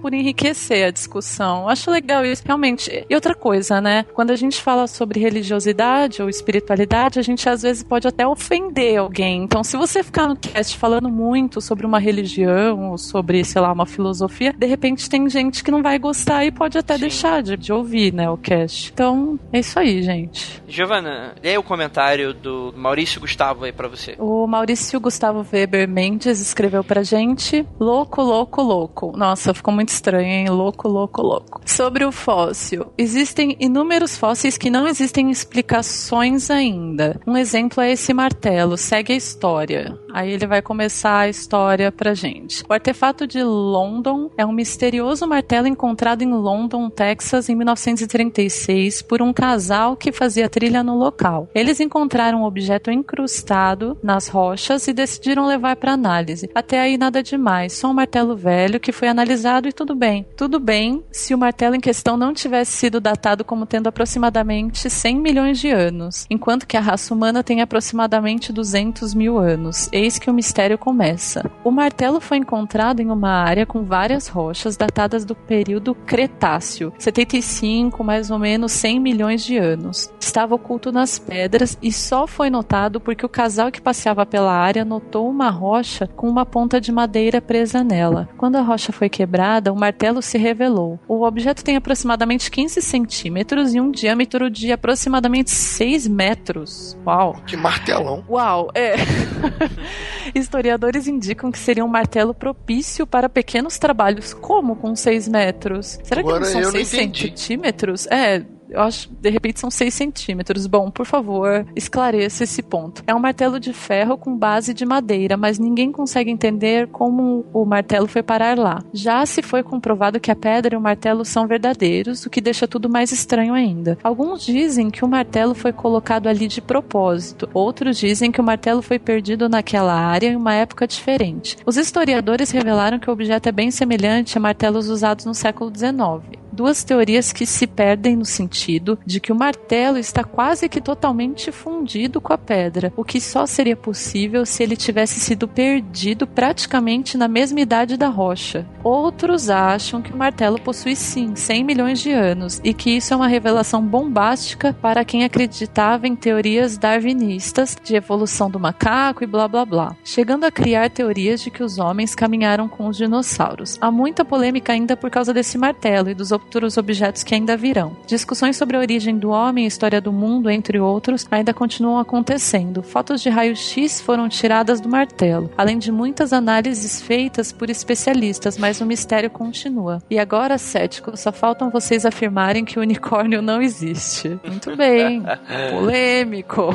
por enriquecer a discussão. Acho legal isso, realmente. E outra coisa, né? Quando a gente fala sobre religiosidade ou espiritualidade, a gente às vezes pode até ofender alguém. Então, se você ficar no cast falando muito sobre uma religião ou sobre, sei lá, uma filosofia, de repente tem gente que não vai gostar e pode até deixar de ouvir, né, o cast. Então, é isso aí, gente. Giovana, lê o comentário do Maurício Gustavo aí pra você. O Maurício Gustavo Weber Mendes escreveu pra gente: louco, louco, louco. Nossa, ficou muito estranho, hein? Louco, louco, louco. Sobre o fóssil. Existem inúmeros fósseis que não existem explicações ainda. Um exemplo é esse martelo. Segue a história. Aí ele vai começar a história pra gente. O artefato de London é um misterioso martelo encontrado em London, Texas, em 1936, por um casal que fazia trilha no local. Eles encontraram um objeto incrustado nas rochas e decidiram levar para análise. Até aí nada demais, só um martelo velho que foi analisado e tudo bem. Tudo bem se o martelo em questão não tivesse sido datado como tendo aproximadamente 100 milhões de anos, enquanto que a raça humana tem aproximadamente 200 mil anos. Eis que o mistério começa. O martelo foi encontrado em uma área com várias rochas datadas do período Cretáceo, 75, mais ou menos 100 milhões de anos. Estava oculto nas pedras e só foi notado porque o casal que passeava pela área notou uma rocha com uma ponta de madeira presa nela. Quando a rocha foi quebrada, o martelo se revelou. O objeto tem aproximadamente 15 centímetros e um diâmetro de aproximadamente 6 metros. Uau! Que martelão! Uau, é... Historiadores indicam que seria um martelo propício para pequenos trabalhos. Como com 6 metros? Será que não são 6 centímetros? Eu acho que de repente são 6 centímetros. Bom, por favor, esclareça esse ponto. É um martelo de ferro com base de madeira, mas ninguém consegue entender como o martelo foi parar lá. Já se foi comprovado que a pedra e o martelo são verdadeiros, o que deixa tudo mais estranho ainda. Alguns dizem que o martelo foi colocado ali de propósito. Outros dizem que o martelo foi perdido naquela área em uma época diferente. Os historiadores revelaram que o objeto é bem semelhante a martelos usados no século XIX. Duas teorias que se perdem no sentido de que o martelo está quase que totalmente fundido com a pedra, o que só seria possível se ele tivesse sido perdido praticamente na mesma idade da rocha. Outros acham que o martelo possui sim 100 milhões de anos e que isso é uma revelação bombástica para quem acreditava em teorias darwinistas de evolução do macaco e blá blá blá, chegando a criar teorias de que os homens caminharam com os dinossauros. Há muita polêmica ainda por causa desse martelo e dos futuros objetos que ainda virão. Discussões sobre a origem do homem e a história do mundo, entre outros, ainda continuam acontecendo. Fotos de raio-x foram tiradas do martelo, além de muitas análises feitas por especialistas, mas o mistério continua. E agora, céticos, só faltam vocês afirmarem que o unicórnio não existe. Muito bem. Polêmico.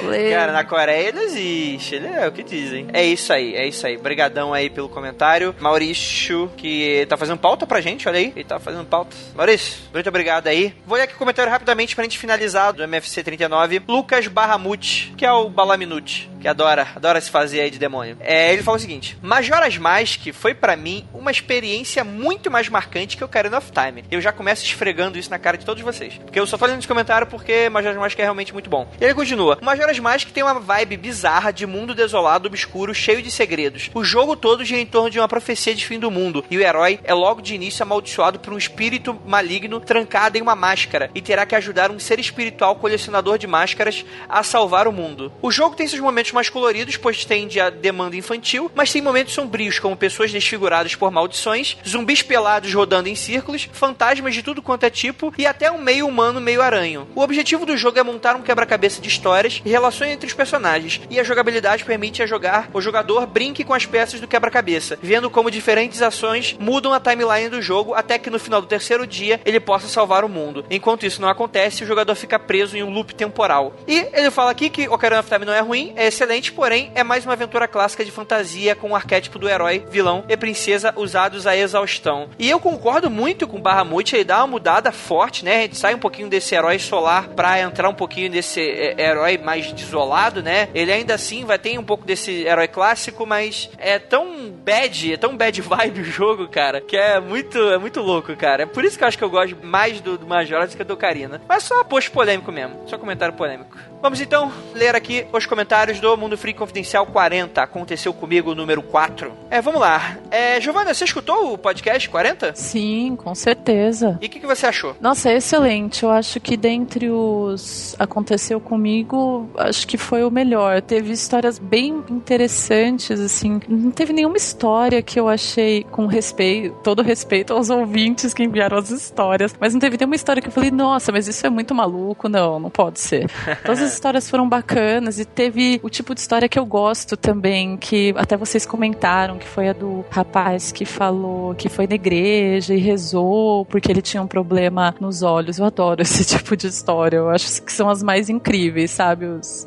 Polêmico. Cara, na Coreia não existe. É o que dizem. É isso aí. Obrigadão aí pelo comentário. Maurício, que tá fazendo pauta pra gente, olha aí, ele tá fazendo pauta. Maurício, muito obrigado aí. Vou ler aqui o comentário rapidamente pra gente finalizar do MFC 39. Lucas Barramute, que é o Balaminute. que adora se fazer aí de demônio. Ele fala o seguinte: Majora's Mask foi pra mim uma experiência muito mais marcante que o Ocarina of Time. Eu já começo esfregando isso na cara de todos vocês, porque eu só tô lendo esse comentário porque Majora's Mask é realmente muito bom. E ele continua: Majora's Mask tem uma vibe bizarra de mundo desolado, obscuro, cheio de segredos. O jogo todo gira em torno de uma profecia de fim do mundo, e o herói é logo de início amaldiçoado por um espírito maligno trancado em uma máscara, e terá que ajudar um ser espiritual colecionador de máscaras a salvar o mundo. O jogo tem seus momentos mais coloridos, pois tende a demanda infantil, mas tem momentos sombrios, como pessoas desfiguradas por maldições, zumbis pelados rodando em círculos, fantasmas de tudo quanto é tipo, e até um meio humano, meio aranho. O objetivo do jogo é montar um quebra-cabeça de histórias e relações entre os personagens, e a jogabilidade permite o jogador brinque com as peças do quebra-cabeça, vendo como diferentes ações mudam a timeline do jogo, até que no final do terceiro dia ele possa salvar o mundo. Enquanto isso não acontece, o jogador fica preso em um loop temporal. E ele fala aqui que Ocarina of Time não é ruim, é excelente, porém é mais uma aventura clássica de fantasia com o arquétipo do herói, vilão e princesa usados à exaustão. E eu concordo muito com o Bahamut, ele dá uma mudada forte, né? A gente sai um pouquinho desse herói solar pra entrar um pouquinho desse herói mais desolado, né? Ele ainda assim vai ter um pouco desse herói clássico, mas é tão bad vibe o jogo, cara, que é muito louco, cara. É por isso que eu acho que eu gosto mais do Majora's do que do Ocarina. Mas só post polêmico mesmo, só comentário polêmico. Vamos então ler aqui os comentários do Mundo Freak Confidencial 40. Aconteceu comigo, número 4. Vamos lá. Giovana, você escutou o podcast 40? Sim, com certeza. E o que você achou? Nossa, é excelente. Eu acho que dentre os Aconteceu Comigo, acho que foi o melhor. Teve histórias bem interessantes, assim. Não teve nenhuma história que eu achei com respeito, todo respeito aos ouvintes que enviaram as histórias, mas não teve nenhuma história que eu falei, nossa, mas isso é muito maluco. Não pode ser. Todas as histórias foram bacanas e teve o tipo de história que eu gosto também, que até vocês comentaram, que foi a do rapaz que falou que foi na igreja e rezou porque ele tinha um problema nos olhos. Eu adoro esse tipo de história. Eu acho que são as mais incríveis, sabe?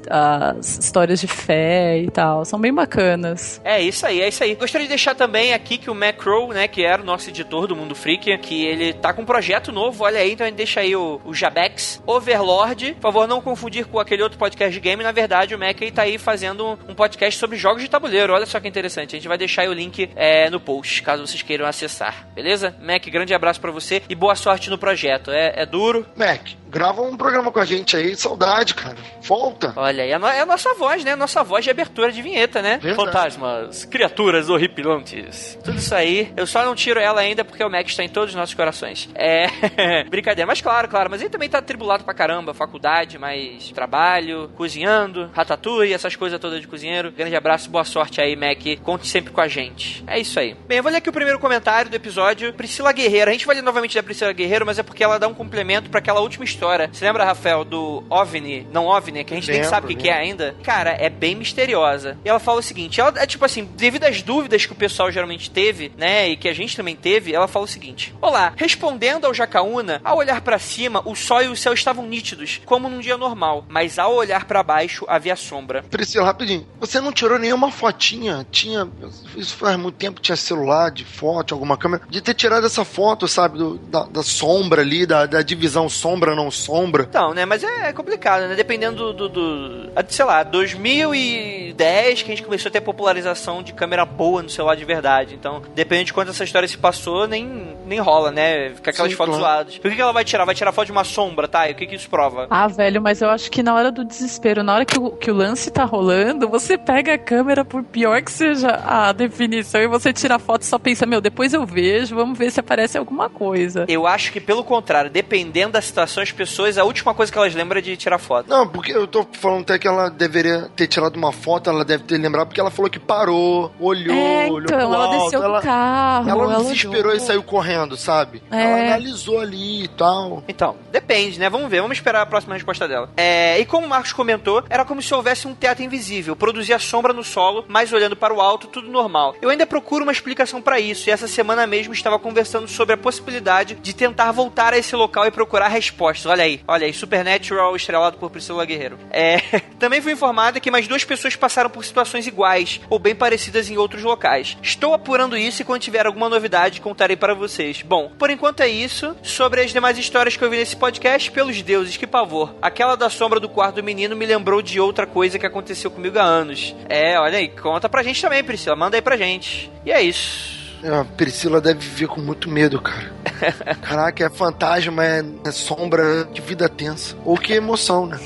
As histórias de fé e tal. São bem bacanas. É isso aí. Gostaria de deixar também aqui que o Mac Crow, né, que era o nosso editor do Mundo Freak, que ele tá com um projeto novo, olha aí, então a gente deixa aí o Jabex Overlord. Por favor, não confundir com aquele outro podcast de game. Na verdade, o Mac aí tá aí fazendo um podcast sobre jogos de tabuleiro. Olha só que interessante. A gente vai deixar aí o link no post, caso vocês queiram acessar. Beleza? Mac, grande abraço pra você e boa sorte no projeto. É duro. Mac, grava um programa com a gente aí. Saudade, cara. Volta. Olha aí, é a nossa voz, né? Nossa voz de abertura de vinheta, né? Verdade. Fantasmas, criaturas horripilantes. Tudo isso aí. Eu só não tiro ela ainda porque o Mac está em todos os nossos corações. Brincadeira. Mas claro. Mas ele também tá atribulado pra caramba. Faculdade, mais trabalho, cozinhando, ratatouille, essas coisas todas de cozinheiro. Grande abraço, boa sorte aí, Mac. Conte sempre com a gente. É isso aí. Bem, eu vou ler aqui o primeiro comentário do episódio. Priscila Guerreiro. A gente vai ler novamente da Priscila Guerreiro, mas é porque ela dá um complemento pra aquela última história. Você lembra, Rafael, do OVNI? Não OVNI, que a gente nem sabe o que é ainda? Cara, é bem misteriosa. E ela fala o seguinte, ela é tipo assim, devido às dúvidas que o pessoal geralmente teve, né, e que a gente também teve, ela fala o seguinte: olá, respondendo ao Jacaúna, ao olhar pra cima, o sol e o céu estavam nítidos, como num dia normal, mas ao olhar pra baixo, havia sombra. Priscila, rapidinho, você não tirou nenhuma fotinha? Isso faz muito tempo, tinha celular de foto, alguma câmera, de ter tirado essa foto, sabe, da sombra ali, da divisão sombra, não sombra. Então, né, mas é complicado, né, dependendo sei lá, 2010 que a gente começou a ter popularização de câmera boa no celular de verdade, então, dependendo de quanto essa história se passou, nem rola, né, fica aquelas fotos zoadas. Por que ela vai tirar? Vai tirar foto de uma sombra, tá? E o que isso prova? Ah, velho, mas eu acho que na hora do desespero, na hora que o lance tá rolando, você pega a câmera, por pior que seja a definição, e você tira a foto e só pensa, depois eu vejo, vamos ver se aparece alguma coisa. Eu acho que pelo contrário, dependendo da situação, as pessoas, a última coisa que elas lembram é de tirar foto. Não, porque eu tô falando até que ela deveria ter tirado uma foto, ela deve ter lembrado, porque ela falou que parou, olhou então, pro ela alto, desceu do carro. Ela não desesperou e saiu correndo, sabe? Ela analisou ali e tal. Então, depende, né? Vamos ver, vamos esperar a próxima resposta dela. E como o Marcos comentou, era como se houvesse um teto invisível, produzia sombra no solo, mas olhando para o alto, tudo normal. Eu ainda procuro uma explicação para isso, e essa semana mesmo estava conversando sobre a possibilidade de tentar voltar a esse local e procurar respostas. Olha aí, Supernatural estrelado por Priscila Guerreiro. Também fui informada que mais 2 pessoas passaram por situações iguais ou bem parecidas em outros locais. Estou apurando isso e quando tiver alguma novidade contarei para vocês. Bom, por enquanto é isso. Sobre as demais histórias que eu vi nesse podcast, pelos deuses, que pavor. Aquela da sombra do quarto do menino me lembrou de outra coisa que aconteceu comigo há anos. Olha aí, conta pra gente também, Priscila. Manda aí pra gente. E é isso. A Priscila deve viver com muito medo, cara. Caraca, é fantasma, é sombra de vida tensa. Ou que emoção, né?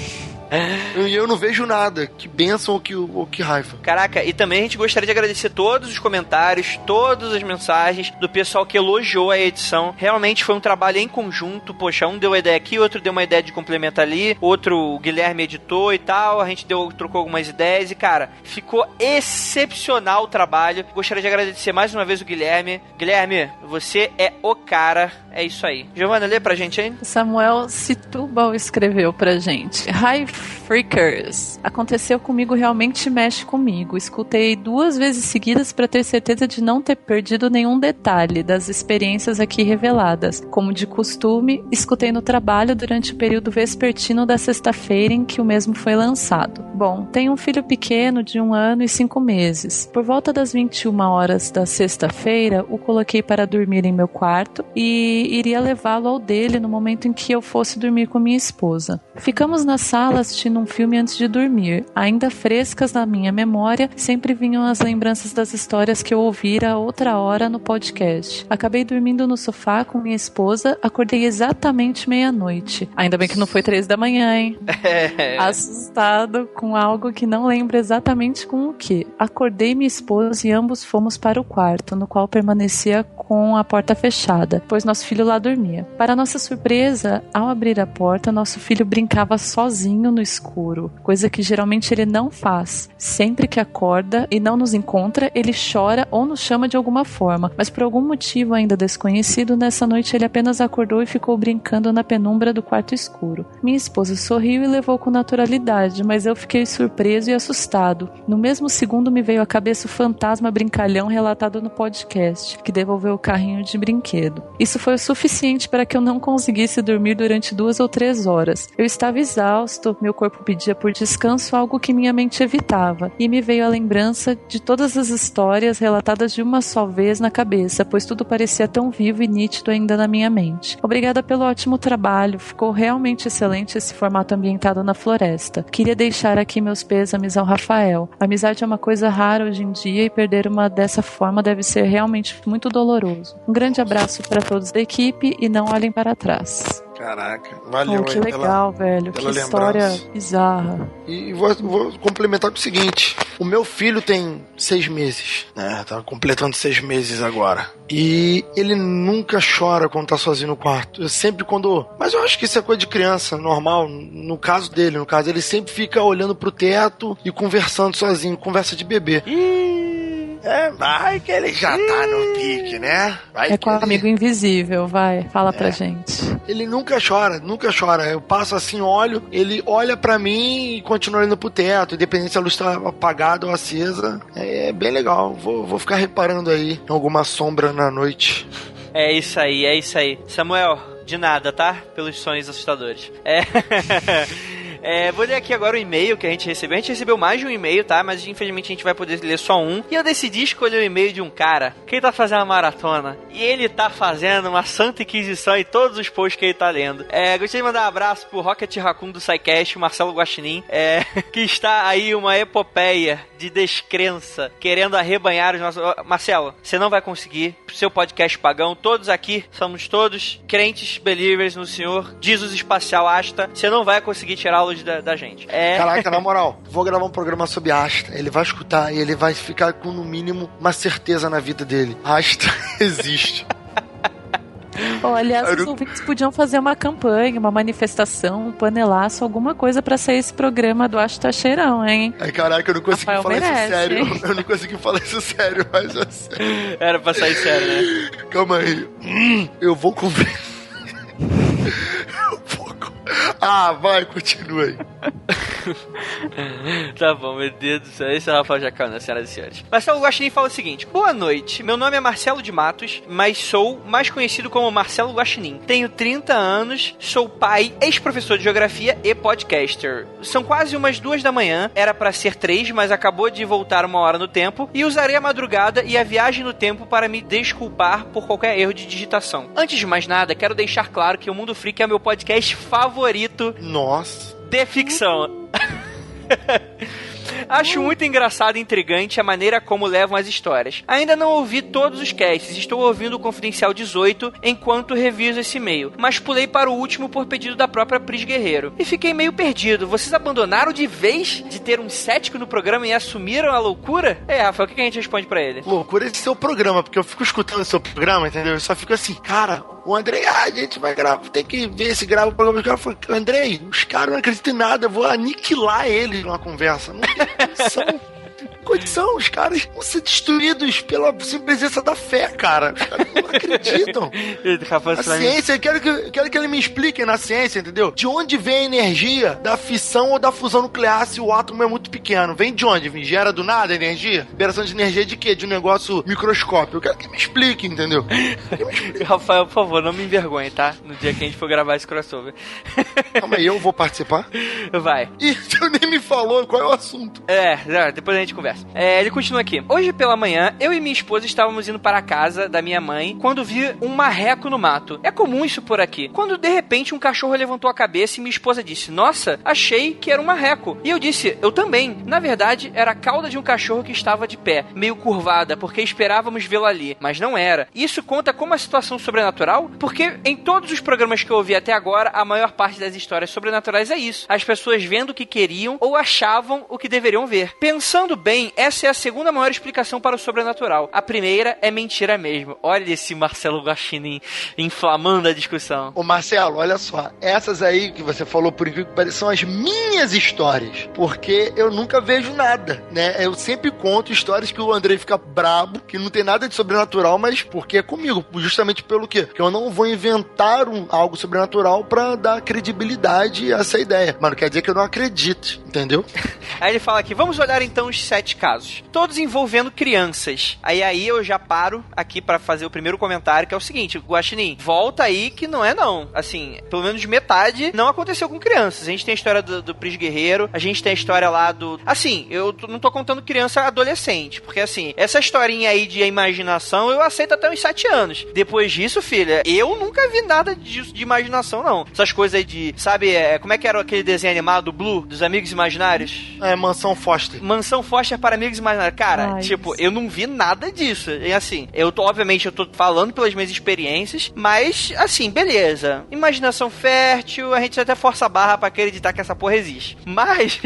E eu não vejo nada. Que bênção ou que raiva. Caraca, e também a gente gostaria de agradecer todos os comentários, todas as mensagens do pessoal que elogiou a edição. Realmente foi um trabalho em conjunto. Poxa, um deu uma ideia aqui, outro deu uma ideia de complemento ali, outro o Guilherme editou e tal. A gente trocou algumas ideias e, cara, ficou excepcional o trabalho. Gostaria de agradecer mais uma vez o Guilherme. Guilherme, você é o cara. É isso aí. Giovana, lê pra gente aí. Samuel Situbal escreveu pra gente. Hi Freakers. Aconteceu comigo, realmente mexe comigo. Escutei 2 vezes seguidas para ter certeza de não ter perdido nenhum detalhe das experiências aqui reveladas. Como de costume, escutei no trabalho durante o período vespertino da sexta-feira em que o mesmo foi lançado. Bom, tenho um filho pequeno de 1 ano e 5 meses. Por volta das 21 horas da sexta-feira, o coloquei para dormir em meu quarto e iria levá-lo ao dele no momento em que eu fosse dormir com minha esposa. Ficamos na sala assistindo um filme antes de dormir. Ainda frescas na minha memória, sempre vinham as lembranças das histórias que eu ouvira outra hora no podcast. Acabei dormindo no sofá com minha esposa, acordei exatamente meia-noite. Ainda bem que não foi 3 da manhã, hein? Assustado com algo que não lembro exatamente com o que. Acordei minha esposa e ambos fomos para o quarto, no qual permanecia com a porta fechada, pois nosso filho lá dormia. Para nossa surpresa, ao abrir a porta, nosso filho brincava sozinho no escuro, coisa que geralmente ele não faz. Sempre que acorda e não nos encontra, ele chora ou nos chama de alguma forma, mas por algum motivo ainda desconhecido, nessa noite ele apenas acordou e ficou brincando na penumbra do quarto escuro. Minha esposa sorriu e levou com naturalidade, mas eu fiquei surpreso e assustado. No mesmo segundo me veio à cabeça o fantasma brincalhão relatado no podcast, que devolveu o carrinho de brinquedo. Isso foi o suficiente para que eu não conseguisse dormir durante 2 ou 3 horas. Eu estava exausto, meu corpo pedia por descanso, algo que minha mente evitava, e me veio a lembrança de todas as histórias relatadas de uma só vez na cabeça, pois tudo parecia tão vivo e nítido ainda na minha mente. Obrigada pelo ótimo trabalho, ficou realmente excelente esse formato ambientado na floresta. Queria deixar aqui meus pêsames ao Rafael. A amizade é uma coisa rara hoje em dia e perder uma dessa forma deve ser realmente muito doloroso. Um grande abraço para todos da equipe e não olhem para trás. Caraca, valeu. Que legal, velho. Que história bizarra. E vou complementar com o seguinte. O meu filho tem 6 meses, né? Tá completando 6 meses agora. E ele nunca chora quando tá sozinho no quarto. Eu sempre quando... Mas eu acho que isso é coisa de criança, normal. No caso dele, ele sempre fica olhando pro teto e conversando sozinho. Conversa de bebê. Vai que ele já tá no pique, né? Vai com o amigo invisível, vai. Fala pra gente. Ele nunca chora. Eu passo assim, olho, ele olha pra mim e continua olhando pro teto, independente se a luz tá apagada ou acesa. É bem legal. Vou ficar reparando aí em alguma sombra na noite. É isso aí. Samuel, de nada, tá? Pelos sonhos assustadores. Vou ler aqui agora o e-mail que a gente recebeu. A gente recebeu mais de um e-mail, tá? Mas infelizmente a gente vai poder ler só um. E eu decidi escolher o e-mail de um cara que ele tá fazendo uma maratona. E ele tá fazendo uma santa inquisição em todos os posts que ele tá lendo. Gostaria de mandar um abraço pro Rocket Raccoon do SciCast, o Marcelo Guaxinim, que está aí uma epopeia de descrença, querendo arrebanhar os nossos... Marcelo, você não vai conseguir. Seu podcast pagão, todos aqui, somos todos crentes, believers no Senhor, Jesus espacial Asta. Você não vai conseguir tirá-los da gente. Caraca, na moral, vou gravar um programa sobre Asta. Ele vai escutar e ele vai ficar com, no mínimo, uma certeza na vida dele. Asta existe. Aliás, os ouvintes podiam fazer uma campanha, uma manifestação, um panelaço, alguma coisa pra sair esse programa do Acho Tá Cheirão, hein? Caraca, eu não consegui Rafael falar merece, isso sério. hein? Eu não consegui falar isso sério, mas assim... Era pra sair sério, né? Calma aí. Eu vou cumprir. Vai, continua aí. Tá bom, meu Deus do céu. Esse é o Rafael Jacana, senhoras e senhores. Marcelo Guaxinim fala o seguinte: boa noite, meu nome é Marcelo de Matos, mas sou mais conhecido como Marcelo Guaxinim. Tenho 30 anos, sou pai, ex-professor de geografia e podcaster. São quase umas 2 da manhã, era pra ser 3, mas acabou de voltar 1 hora no tempo, e usarei a madrugada e a viagem no tempo para me desculpar por qualquer erro de digitação. Antes de mais nada, quero deixar claro que o Mundo Freak é meu podcast favorito. Nossa. De ficção. Acho muito engraçado e intrigante a maneira como levam as histórias. Ainda não ouvi todos os casts, estou ouvindo o Confidencial 18 enquanto reviso esse e-mail, mas pulei para o último por pedido da própria Pris Guerreiro. E fiquei meio perdido. Vocês abandonaram de vez de ter um cético no programa e assumiram a loucura? Rafael, o que a gente responde pra ele? Loucura esse seu programa, porque eu fico escutando o seu programa, entendeu? Eu só fico assim, cara, o Andrei, a gente vai gravar, tem que ver se grava o programa. Os caras falam, Andrei, os caras não acreditam em nada, eu vou aniquilar eles numa conversa. Não tem condição, os caras vão ser destruídos pela simples presença da fé, cara. Os caras não acreditam. A ciência, eu quero que ele me explique na ciência, entendeu? De onde vem a energia da fissão ou da fusão nuclear se o átomo é muito pequeno? Vem de onde? Gera do nada a energia? Liberação de energia de quê? De um negócio microscópio. Eu quero que me explique, entendeu? Rafael, por favor, não me envergonhe, tá? No dia que a gente for gravar esse crossover. Calma aí, eu vou participar? Vai. Ih, você nem me falou qual é o assunto. Depois a gente conversa. Ele continua aqui. Hoje pela manhã, eu e minha esposa estávamos indo para a casa da minha mãe quando vi um marreco no mato. É comum isso por aqui. Quando de repente um cachorro levantou a cabeça e minha esposa disse: nossa, achei que era um marreco. E eu disse: eu também. Na verdade, era a cauda de um cachorro que estava de pé, meio curvada, porque esperávamos vê-lo ali. Mas não era. Isso conta como uma situação sobrenatural? Porque em todos os programas que eu ouvi até agora, a maior parte das histórias sobrenaturais é isso. As pessoas vendo o que queriam ou achavam o que deveriam ver. Pensando bem, essa é a segunda maior explicação para o sobrenatural. A primeira é mentira mesmo. Olha esse Marcelo Guaxinim inflamando a discussão. Ô Marcelo, olha só. Essas aí que você falou, por incrível que pareça, são as minhas histórias. Porque eu nunca vejo nada, né? Eu sempre conto histórias que o Andrei fica brabo, que não tem nada de sobrenatural, mas porque é comigo. Justamente pelo quê? Porque eu não vou inventar algo sobrenatural pra dar credibilidade a essa ideia. Mas não quer dizer que eu não acredite, entendeu? Aí ele fala aqui, vamos olhar então os 7 casos. Todos envolvendo crianças. Aí eu já paro aqui pra fazer o primeiro comentário, que é o seguinte: Guaxinim, volta aí que não é não. Assim, pelo menos metade não aconteceu com crianças. A gente tem a história do Pris Guerreiro, a gente tem a história lá do... Assim, eu não tô contando criança adolescente, porque assim, essa historinha aí de imaginação eu aceito até uns 7 anos. Depois disso, filha, eu nunca vi nada disso de imaginação, não. Essas coisas aí de, sabe, como é que era aquele desenho animado, Blue, dos Amigos Imaginários? Mansão Foster. Mansão Foster para Amigos Imaginários. Cara, tipo, eu não vi nada disso. E assim, obviamente, eu tô falando pelas minhas experiências, mas, assim, beleza. Imaginação fértil, a gente até força a barra pra acreditar que essa porra existe. Mas,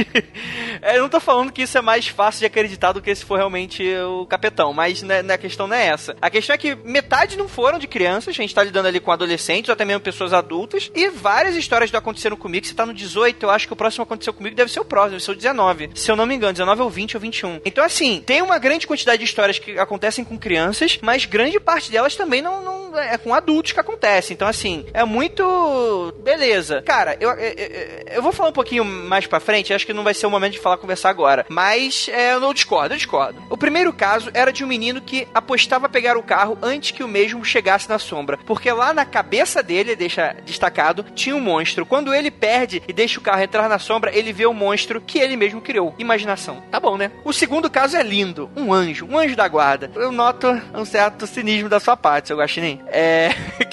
eu não tô falando que isso é mais fácil de acreditar do que se for realmente o capetão, mas a questão não é essa. A questão é que metade não foram de crianças, a gente tá lidando ali com adolescentes, ou até mesmo pessoas adultas, e várias histórias do Aconteceram Comigo. Você tá no 18, eu acho que o próximo Aconteceu Comigo deve ser o próximo, deve ser o 19. Se eu não me engano, 19 ou 20 ou 21. Então, assim, tem uma grande quantidade de histórias que acontecem com crianças, mas grande parte delas também não é com adultos que acontece. Então, assim, é muito... Beleza. Cara, eu vou falar um pouquinho mais pra frente, acho que não vai ser o momento de conversar agora, mas eu discordo. O primeiro caso era de um menino que apostava pegar o carro antes que o mesmo chegasse na sombra, porque lá na cabeça dele, deixa destacado, tinha um monstro. Quando ele perde e deixa o carro entrar na sombra, ele vê o monstro que ele mesmo criou. Imaginação. Tá bom, né? O segundo caso é lindo. Um anjo da guarda. Eu noto um certo cinismo da sua parte, seu Guaxinim.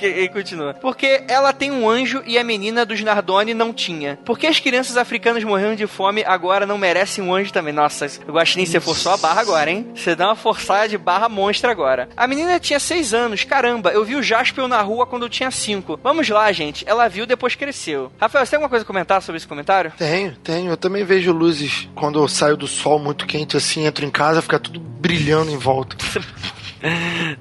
Ele continua. Porque ela tem um anjo e a menina dos Nardoni não tinha. Porque as crianças africanas morrendo de fome agora não merecem um anjo também. Nossa, Guaxinim, você forçou a barra agora, hein? Você dá uma forçada de barra monstra agora. A menina tinha 6 anos. Caramba, eu vi o Jaspel na rua quando eu tinha 5. Vamos lá, gente. Ela viu, depois cresceu. Rafael, você tem alguma coisa a comentar sobre esse comentário? Tenho. Eu também vejo luzes quando eu saio do sol muito quente assim, entro em casa, fica tudo brilhando em volta.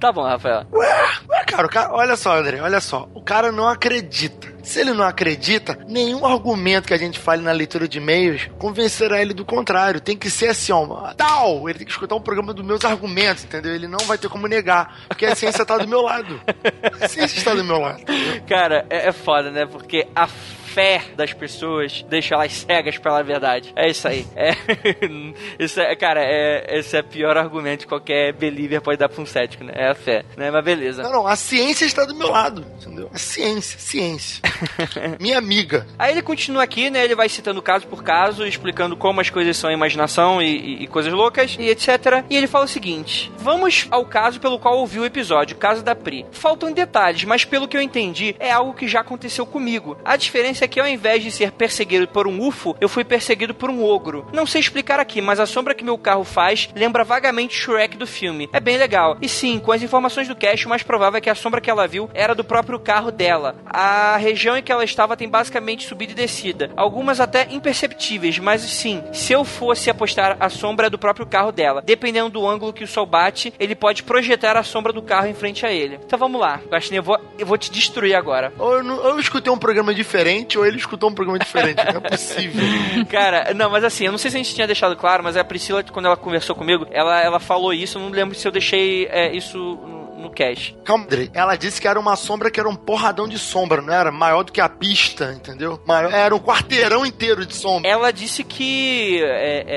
Tá bom, Rafael. Ué, cara, olha só, André, olha só. O cara não acredita. Se ele não acredita, nenhum argumento que a gente fale na leitura de e-mails convencerá ele do contrário. Tem que ser assim, ó, tal. Ele tem que escutar um programa dos meus argumentos, entendeu? Ele não vai ter como negar, porque a ciência tá do meu lado. A ciência está do meu lado, entendeu? Cara, é foda, né? Porque a fé das pessoas deixa elas cegas pela verdade. É isso aí. Esse é o pior argumento que qualquer believer pode dar pra um cético, né? É a fé, né? Mas beleza. Não, a ciência está do meu lado, entendeu? A ciência. Minha amiga. Aí ele continua aqui, né? Ele vai citando caso por caso, explicando como as coisas são imaginação e coisas loucas e etc. E ele fala o seguinte: vamos ao caso pelo qual ouvi o episódio, o caso da Pri. Faltam detalhes, mas pelo que eu entendi, é algo que já aconteceu comigo. A diferença é que ao invés de ser perseguido por um UFO, eu fui perseguido por um ogro. Não sei explicar aqui, mas a sombra que meu carro faz lembra vagamente Shrek do filme. É bem legal. E sim, com as informações do cast, o mais provável é que a sombra que ela viu era do próprio carro dela. A região em que ela estava tem basicamente subida e descida. Algumas até imperceptíveis, mas sim, se eu fosse apostar, a sombra é do próprio carro dela. Dependendo do ângulo que o sol bate, ele pode projetar a sombra do carro em frente a ele. Então vamos lá, Guaxinim, eu vou te destruir agora. Ou eu escutei um programa diferente, ou ele escutou um programa diferente. Não é possível. Cara, não, mas assim, eu não sei se a gente tinha deixado claro, mas a Priscila, quando ela conversou comigo, ela falou isso, eu não lembro se eu deixei isso no cast. Calma, André. Ela disse que era uma sombra que era um porradão de sombra, não era? Maior do que a pista, entendeu? Era um quarteirão inteiro de sombra. Ela disse que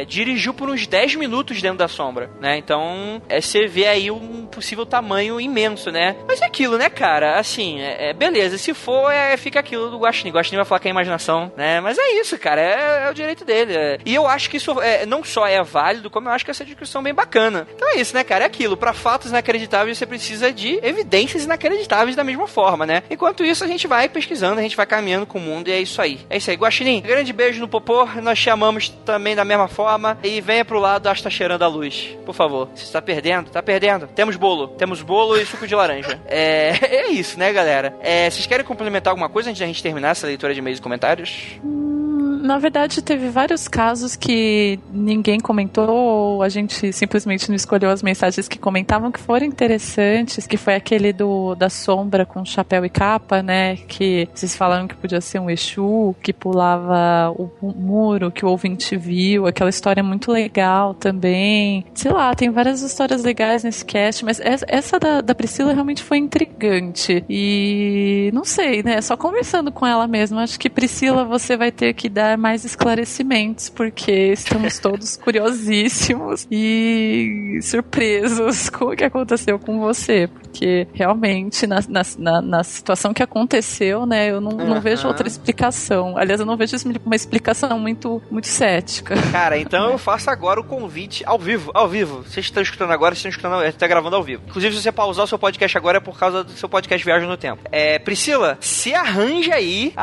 dirigiu por uns 10 minutos dentro da sombra, né? Então, você vê aí um possível tamanho imenso, né? Mas é aquilo, né, cara? Assim, beleza. Se for, fica aquilo do Guaxinim. O Guaxinim vai falar que é imaginação, né? Mas é isso, cara. É o direito dele. E eu acho que isso não só é válido, como eu acho que essa discussão é bem bacana. Então é isso, né, cara? É aquilo. Pra fatos inacreditáveis, você precisa de evidências inacreditáveis da mesma forma, né? Enquanto isso, a gente vai pesquisando, a gente vai caminhando com o mundo e é isso aí. É isso aí. Guaxinim, grande beijo no popô. Nós te amamos também da mesma forma. E venha pro lado, acho que tá cheirando a luz. Por favor. Você tá perdendo? Tá perdendo. Temos bolo e suco de laranja. É isso, né, galera? Vocês querem complementar alguma coisa antes da gente terminar essa leitura de e-mails e comentários? Na verdade, teve vários casos que ninguém comentou, ou a gente simplesmente não escolheu as mensagens que comentavam que foram interessantes, que foi aquele da sombra com chapéu e capa, né, que vocês falaram que podia ser um Exu, que pulava o muro, que o ouvinte viu, aquela história muito legal também. Sei lá, tem várias histórias legais nesse cast, mas essa da Priscila realmente foi intrigante. E não sei, né, só conversando com ela mesmo, acho que Priscila, você vai ter que dar mais esclarecimentos, porque estamos todos curiosíssimos e surpresos com o que aconteceu com você, porque realmente na situação que aconteceu, né, eu não vejo outra explicação. Aliás, eu não vejo uma explicação muito, muito cética. Cara, então eu faço agora o convite ao vivo. Vocês estão escutando agora, vocês estão escutando, está gravando ao vivo. Inclusive, se você pausar o seu podcast agora é por causa do seu podcast Viagem no Tempo. Priscila, se arranja aí,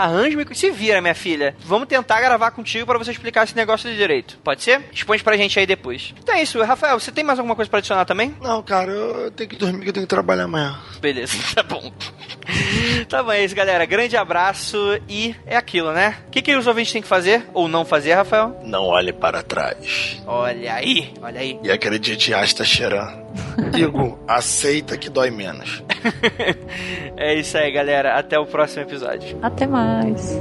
se vira, minha filha. Vamos tentar gravar contigo pra você explicar esse negócio de direito. Pode ser? Expõe pra gente aí depois. Então é isso. Rafael, você tem mais alguma coisa pra adicionar também? Não, cara, eu tenho que dormir, que eu tenho que trabalhar amanhã. Beleza, tá bom. Tá bom, é isso, galera. Grande abraço e é aquilo, né? O que os ouvintes têm que fazer ou não fazer, Rafael? Não olhe para trás. Olha aí. E acredite, está cheirando. Digo, aceita que dói menos. É isso aí, galera. Até o próximo episódio. Até mais.